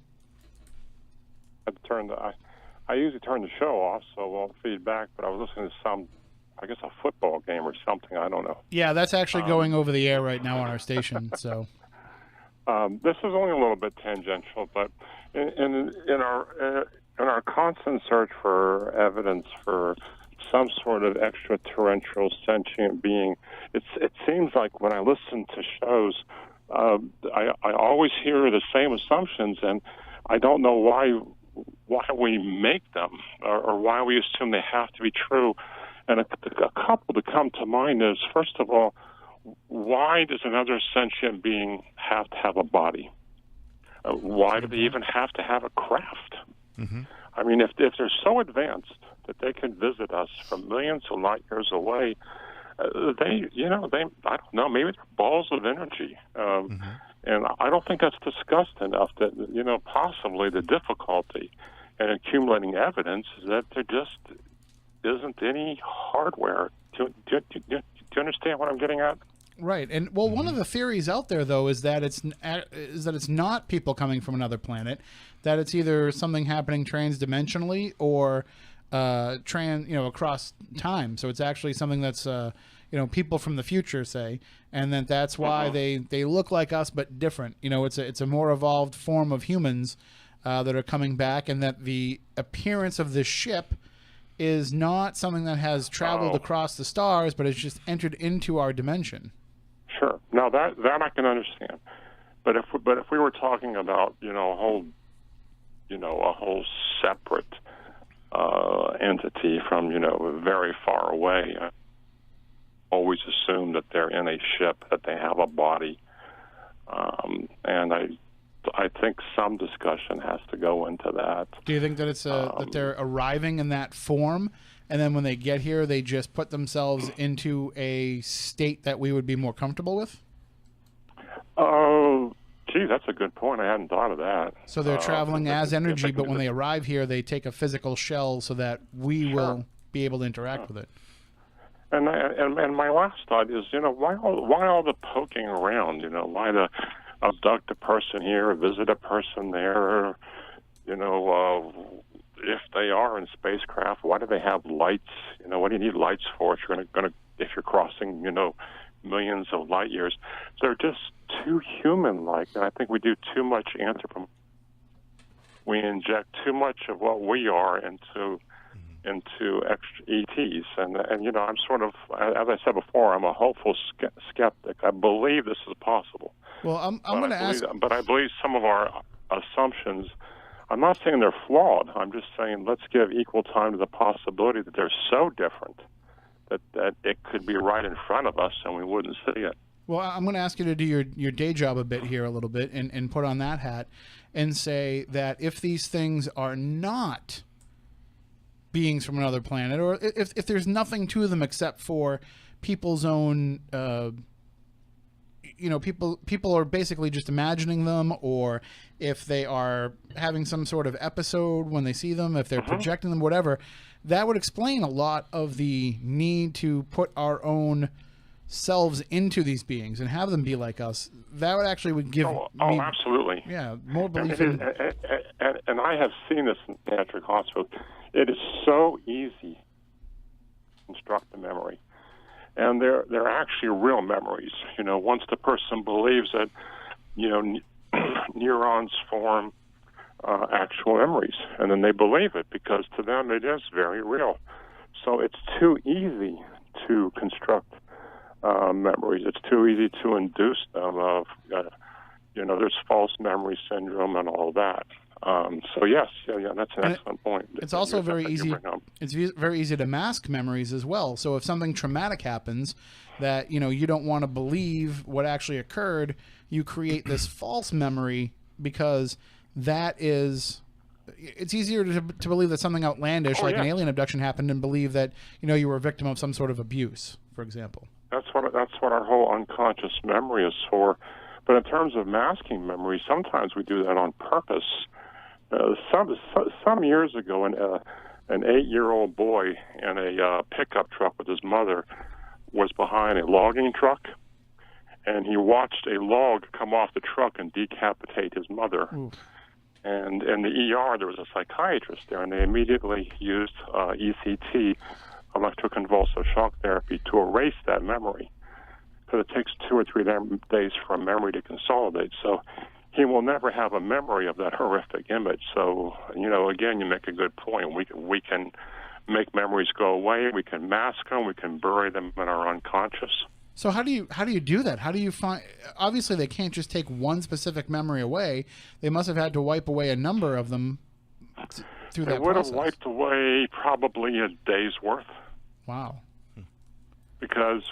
[SPEAKER 7] I usually turn the show off, so I won't feed back, but I was listening to I guess a football game or something. I don't know.
[SPEAKER 1] Yeah, that's actually going over the air right now on our station. So
[SPEAKER 7] this is only a little bit tangential, but in our constant search for evidence for some sort of extraterrestrial sentient being, it seems like when I listen to shows, I always hear the same assumptions, and I don't know why we make them or why we assume they have to be true. And a couple that come to mind is, first of all, why does another sentient being have to have a body? Why do they even have to have a craft?
[SPEAKER 3] Mm-hmm.
[SPEAKER 7] I mean, if they're so advanced that they can visit us from millions of light years away, I don't know, maybe they're balls of energy. And I don't think that's discussed enough that, possibly the difficulty in accumulating evidence is that there just isn't any hardware. Do you understand what I'm getting at?
[SPEAKER 1] right, and well, one of the theories out there though is that it's not people coming from another planet, that it's either something happening transdimensionally or across time. So it's actually something that's people from the future, say, and that's why they look like us but different. It's a more evolved form of humans that are coming back, and that the appearance of this ship is not something that has traveled across the stars, but it's just entered into our dimension.
[SPEAKER 7] Sure. Now that I can understand, but if we were talking about a whole separate entity from very far away, I always assume that they're in a ship, that they have a body, and I think some discussion has to go into that.
[SPEAKER 1] Do you think that it's that they're arriving in that form, and then when they get here, they just put themselves into a state that we would be more comfortable with?
[SPEAKER 7] Oh, gee, that's a good point. I hadn't thought of that.
[SPEAKER 1] So they're traveling as energy, but when they arrive here, they take a physical shell so that we will be able to interact with it.
[SPEAKER 7] And my last thought is, why all the poking around? Why the abduct a person here, visit a person there? If they are in spacecraft, why do they have lights? What do you need lights for if you're crossing, millions of light years? They're just too human-like, and I think we do too much anthropomorphism. We inject too much of what we are into extra ETs, and I'm sort of, as I said before, I'm a hopeful skeptic. I believe this is possible.
[SPEAKER 1] Well, I'm going to ask,
[SPEAKER 7] but I believe some of our assumptions. I'm not saying they're flawed. I'm just saying let's give equal time to the possibility that they're so different that it could be right in front of us and we wouldn't see it.
[SPEAKER 1] well, I'm going to ask you to do your day job a bit here a little bit and put on that hat and say that if these things are not beings from another planet, or if there's nothing to them except for people's own people are basically just imagining them, or if they are having some sort of episode when they see them, if they're projecting them, whatever, that would explain a lot of the need to put our own selves into these beings and have them be like us, that would actually would give
[SPEAKER 7] Oh,
[SPEAKER 1] me,
[SPEAKER 7] absolutely.
[SPEAKER 1] yeah, more
[SPEAKER 7] And,
[SPEAKER 1] belief
[SPEAKER 7] it
[SPEAKER 1] in.
[SPEAKER 7] is, and I have seen this in pediatric hospitals. It is so easy to construct the memory. And they're actually real memories. You know, once the person believes that, you know, neurons form actual memories, and then they believe it because to them it is very real. So it's too easy to construct memories. It's too easy to induce them of, you know, there's false memory syndrome and all that. So yes, yeah, that's an excellent point.
[SPEAKER 1] It's also very easy.
[SPEAKER 7] Bring up.
[SPEAKER 1] It's very easy to mask memories as well. So if something traumatic happens that you don't want to believe what actually occurred, you create this false memory because that is. It's easier to believe that something outlandish like an alien abduction happened and believe that you were a victim of some sort of abuse, for example. That's
[SPEAKER 7] what our whole unconscious memory is for. But in terms of masking memory, sometimes we do that on purpose. Some years ago, an 8-year-old boy in a pickup truck with his mother was behind a logging truck, and he watched a log come off the truck and decapitate his mother. Ooh. And in the ER, there was a psychiatrist there, and they immediately used ECT, electroconvulsive shock therapy, to erase that memory. Because it takes 2 or 3 days for a memory to consolidate. So he will never have a memory of that horrific image. So, again, you make a good point. We can make memories go away. We can mask them. We can bury them in our unconscious.
[SPEAKER 1] So how do you do that? How do you find? Obviously, they can't just take one specific memory away. They must have had to wipe away a number of them through that process. They would have
[SPEAKER 7] wiped away probably a day's worth.
[SPEAKER 1] Wow.
[SPEAKER 7] Because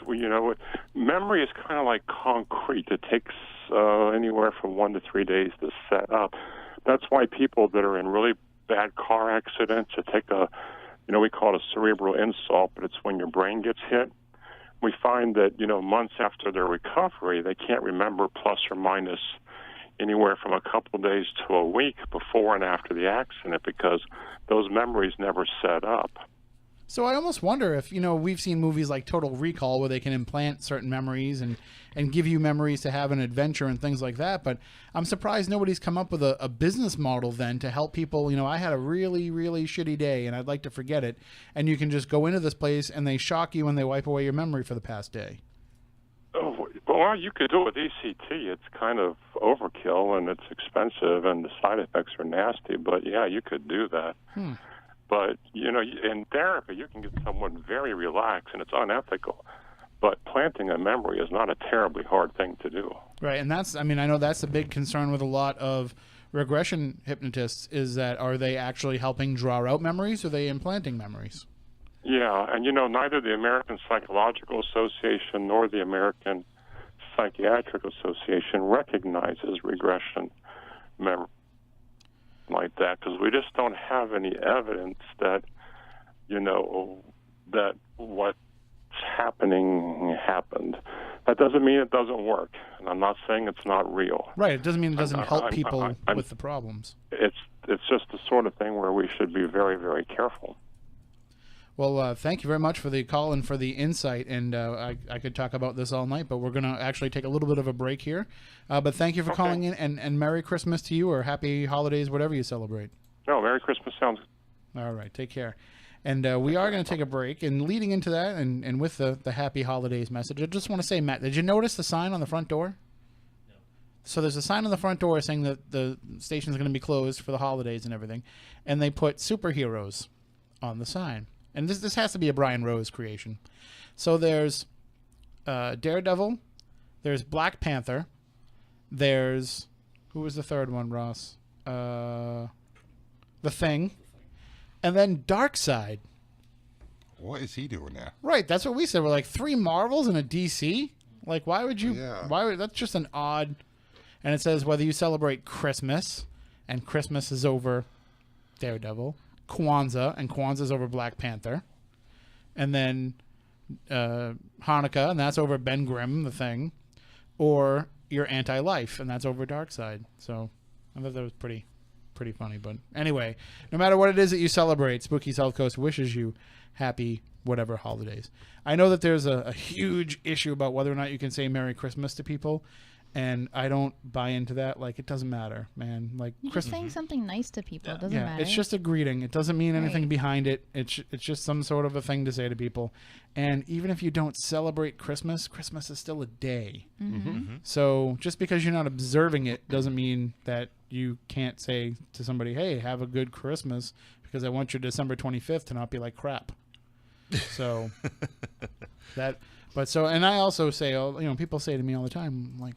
[SPEAKER 7] memory is kind of like concrete. It takes anywhere from 1 to 3 days to set up. That's why people that are in really bad car accidents, it take we call it a cerebral insult, but it's when your brain gets hit. We find that months after their recovery, they can't remember plus or minus anywhere from a couple of days to a week before and after the accident because those memories never set up.
[SPEAKER 1] So I almost wonder if, we've seen movies like Total Recall where they can implant certain memories and give you memories to have an adventure and things like that. But I'm surprised nobody's come up with a business model then to help people. I had a really, really shitty day and I'd like to forget it. And you can just go into this place and they shock you and they wipe away your memory for the past day.
[SPEAKER 7] Oh, well, you could do it with ECT. It's kind of overkill and it's expensive and the side effects are nasty. But, yeah, you could do that. But, in therapy, you can get someone very relaxed, and it's unethical. But planting a memory is not a terribly hard thing to do.
[SPEAKER 1] Right, and I know that's a big concern with a lot of regression hypnotists is that are they actually helping draw out memories or are they implanting memories?
[SPEAKER 7] Yeah, and, neither the American Psychological Association nor the American Psychiatric Association recognizes regression memory like that because we just don't have any evidence that that what's happening happened. That doesn't mean it doesn't work, and I'm not saying it's not real.
[SPEAKER 1] Right, it doesn't mean it doesn't help people with the problems.
[SPEAKER 7] It's just the sort of thing where we should be very, very careful.
[SPEAKER 1] Well, thank you very much for the call and for the insight, and I could talk about this all night, but we're going to actually take a little bit of a break here. But thank you for calling in, and Merry Christmas to you, or Happy Holidays, whatever you celebrate.
[SPEAKER 7] No, Merry Christmas sounds good.
[SPEAKER 1] All right, take care. And we are going to take a break, and leading into that, and with the Happy Holidays message, I just want to say, Matt, did you notice the sign on the front door?
[SPEAKER 5] No.
[SPEAKER 1] So there's a sign on the front door saying that the station's going to be closed for the holidays and everything, and they put superheroes on the sign. And this has to be a Brian Rose creation. So there's Daredevil, there's Black Panther, there's who was the third one, Ross? The Thing, and then Darkseid.
[SPEAKER 2] What is he doing there?
[SPEAKER 1] Right, that's what we said. We're like 3 Marvels and a DC. Like, why would you?
[SPEAKER 2] Yeah.
[SPEAKER 1] That's just an odd. And it says whether you celebrate Christmas, and Christmas is over Daredevil. Kwanzaa, and Kwanzaa's over Black Panther, and then Hanukkah, and that's over Ben Grimm, The Thing, or you're anti-life, and that's over Darkseid. So I thought that was pretty pretty funny. But anyway, no matter what it is that you celebrate, Spooky South Coast wishes you happy whatever holidays. I know that there's a huge issue about whether or not you can say Merry Christmas to people, and I don't buy into that. Like, it doesn't matter, man. Like,
[SPEAKER 4] You're just saying something nice to people. It doesn't
[SPEAKER 1] yeah,
[SPEAKER 4] matter.
[SPEAKER 1] it's just a greeting. It doesn't mean anything
[SPEAKER 4] Right.
[SPEAKER 1] behind it. It's just some sort of a thing to say to people. And even if you don't celebrate Christmas, Christmas is still a day. So just because you're not observing it doesn't mean that you can't say to somebody, "Hey, have a good Christmas," because I want your December 25th to not be like crap. So and I also say, people say to me all the time, like,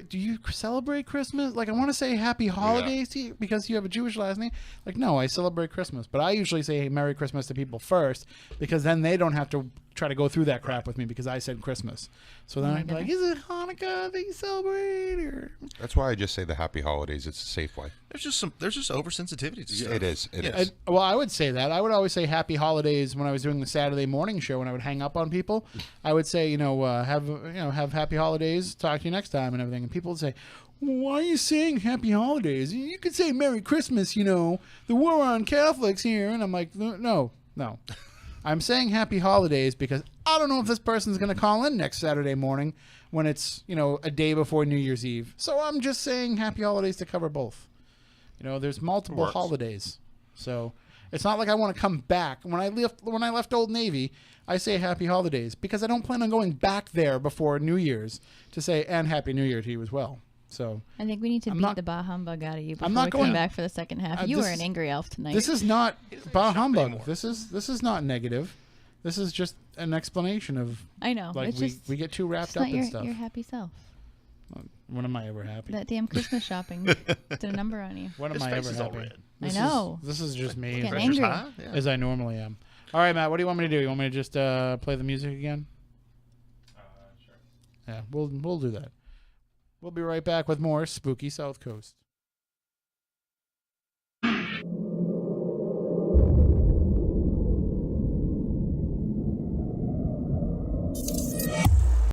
[SPEAKER 1] do you celebrate Christmas? Like, I want to say happy holidays to you because you have a Jewish last name. Like, no, I celebrate Christmas, but I usually say Merry Christmas to people first because then they don't have to try to go through that crap with me because I said Christmas. So then I'd be like, is it Hanukkah that you celebrate? Or
[SPEAKER 2] That's why I just say the happy holidays. It's a safe way.
[SPEAKER 3] There's just oversensitivity to stuff.
[SPEAKER 2] It is. It
[SPEAKER 3] Yes.
[SPEAKER 2] is.
[SPEAKER 1] Well, I would say that. I would always say happy holidays when I was doing the Saturday morning show when I would hang up on people. I would say, have happy holidays, talk to you next time and everything. And people would say, why are you saying happy holidays? You could say Merry Christmas, the war on Catholics here. And I'm like, no. I'm saying happy holidays because I don't know if this person's going to call in next Saturday morning when it's, a day before New Year's Eve. So I'm just saying happy holidays to cover both. There's multiple holidays. So it's not like I want to come back. When I left Old Navy, I say happy holidays because I don't plan on going back there before New Year's to say, and happy New Year to you as well. So
[SPEAKER 4] I think we need to
[SPEAKER 1] I'm
[SPEAKER 4] beat
[SPEAKER 1] not-
[SPEAKER 4] the bah humbug out of you before
[SPEAKER 1] I'm not
[SPEAKER 4] we
[SPEAKER 1] going-
[SPEAKER 4] come back for the second half. You
[SPEAKER 1] this
[SPEAKER 4] were an
[SPEAKER 1] is-
[SPEAKER 4] angry elf tonight.
[SPEAKER 1] this is not bah humbug.
[SPEAKER 3] anymore.
[SPEAKER 1] This is not negative. This is just an explanation of
[SPEAKER 4] I know.
[SPEAKER 1] like
[SPEAKER 4] it's
[SPEAKER 1] we,
[SPEAKER 4] just,
[SPEAKER 1] we get too
[SPEAKER 4] it's
[SPEAKER 1] wrapped
[SPEAKER 4] not
[SPEAKER 1] up in
[SPEAKER 4] your,
[SPEAKER 1] stuff.
[SPEAKER 4] your happy self.
[SPEAKER 1] When am I ever happy?
[SPEAKER 4] That damn Christmas shopping did a number on you.
[SPEAKER 1] When am
[SPEAKER 3] His
[SPEAKER 1] I
[SPEAKER 3] face
[SPEAKER 1] ever
[SPEAKER 3] is all
[SPEAKER 1] happy?
[SPEAKER 3] red.
[SPEAKER 1] This
[SPEAKER 4] know.
[SPEAKER 1] This is just me
[SPEAKER 4] Getting
[SPEAKER 3] Pressure's
[SPEAKER 4] angry.
[SPEAKER 3] high. Yeah.
[SPEAKER 1] as I normally am. All right, Matt. What do you want me to do? You want me to just play the music again?
[SPEAKER 5] Sure.
[SPEAKER 1] Yeah, we'll do that. We'll be right back with more Spooky South Coast.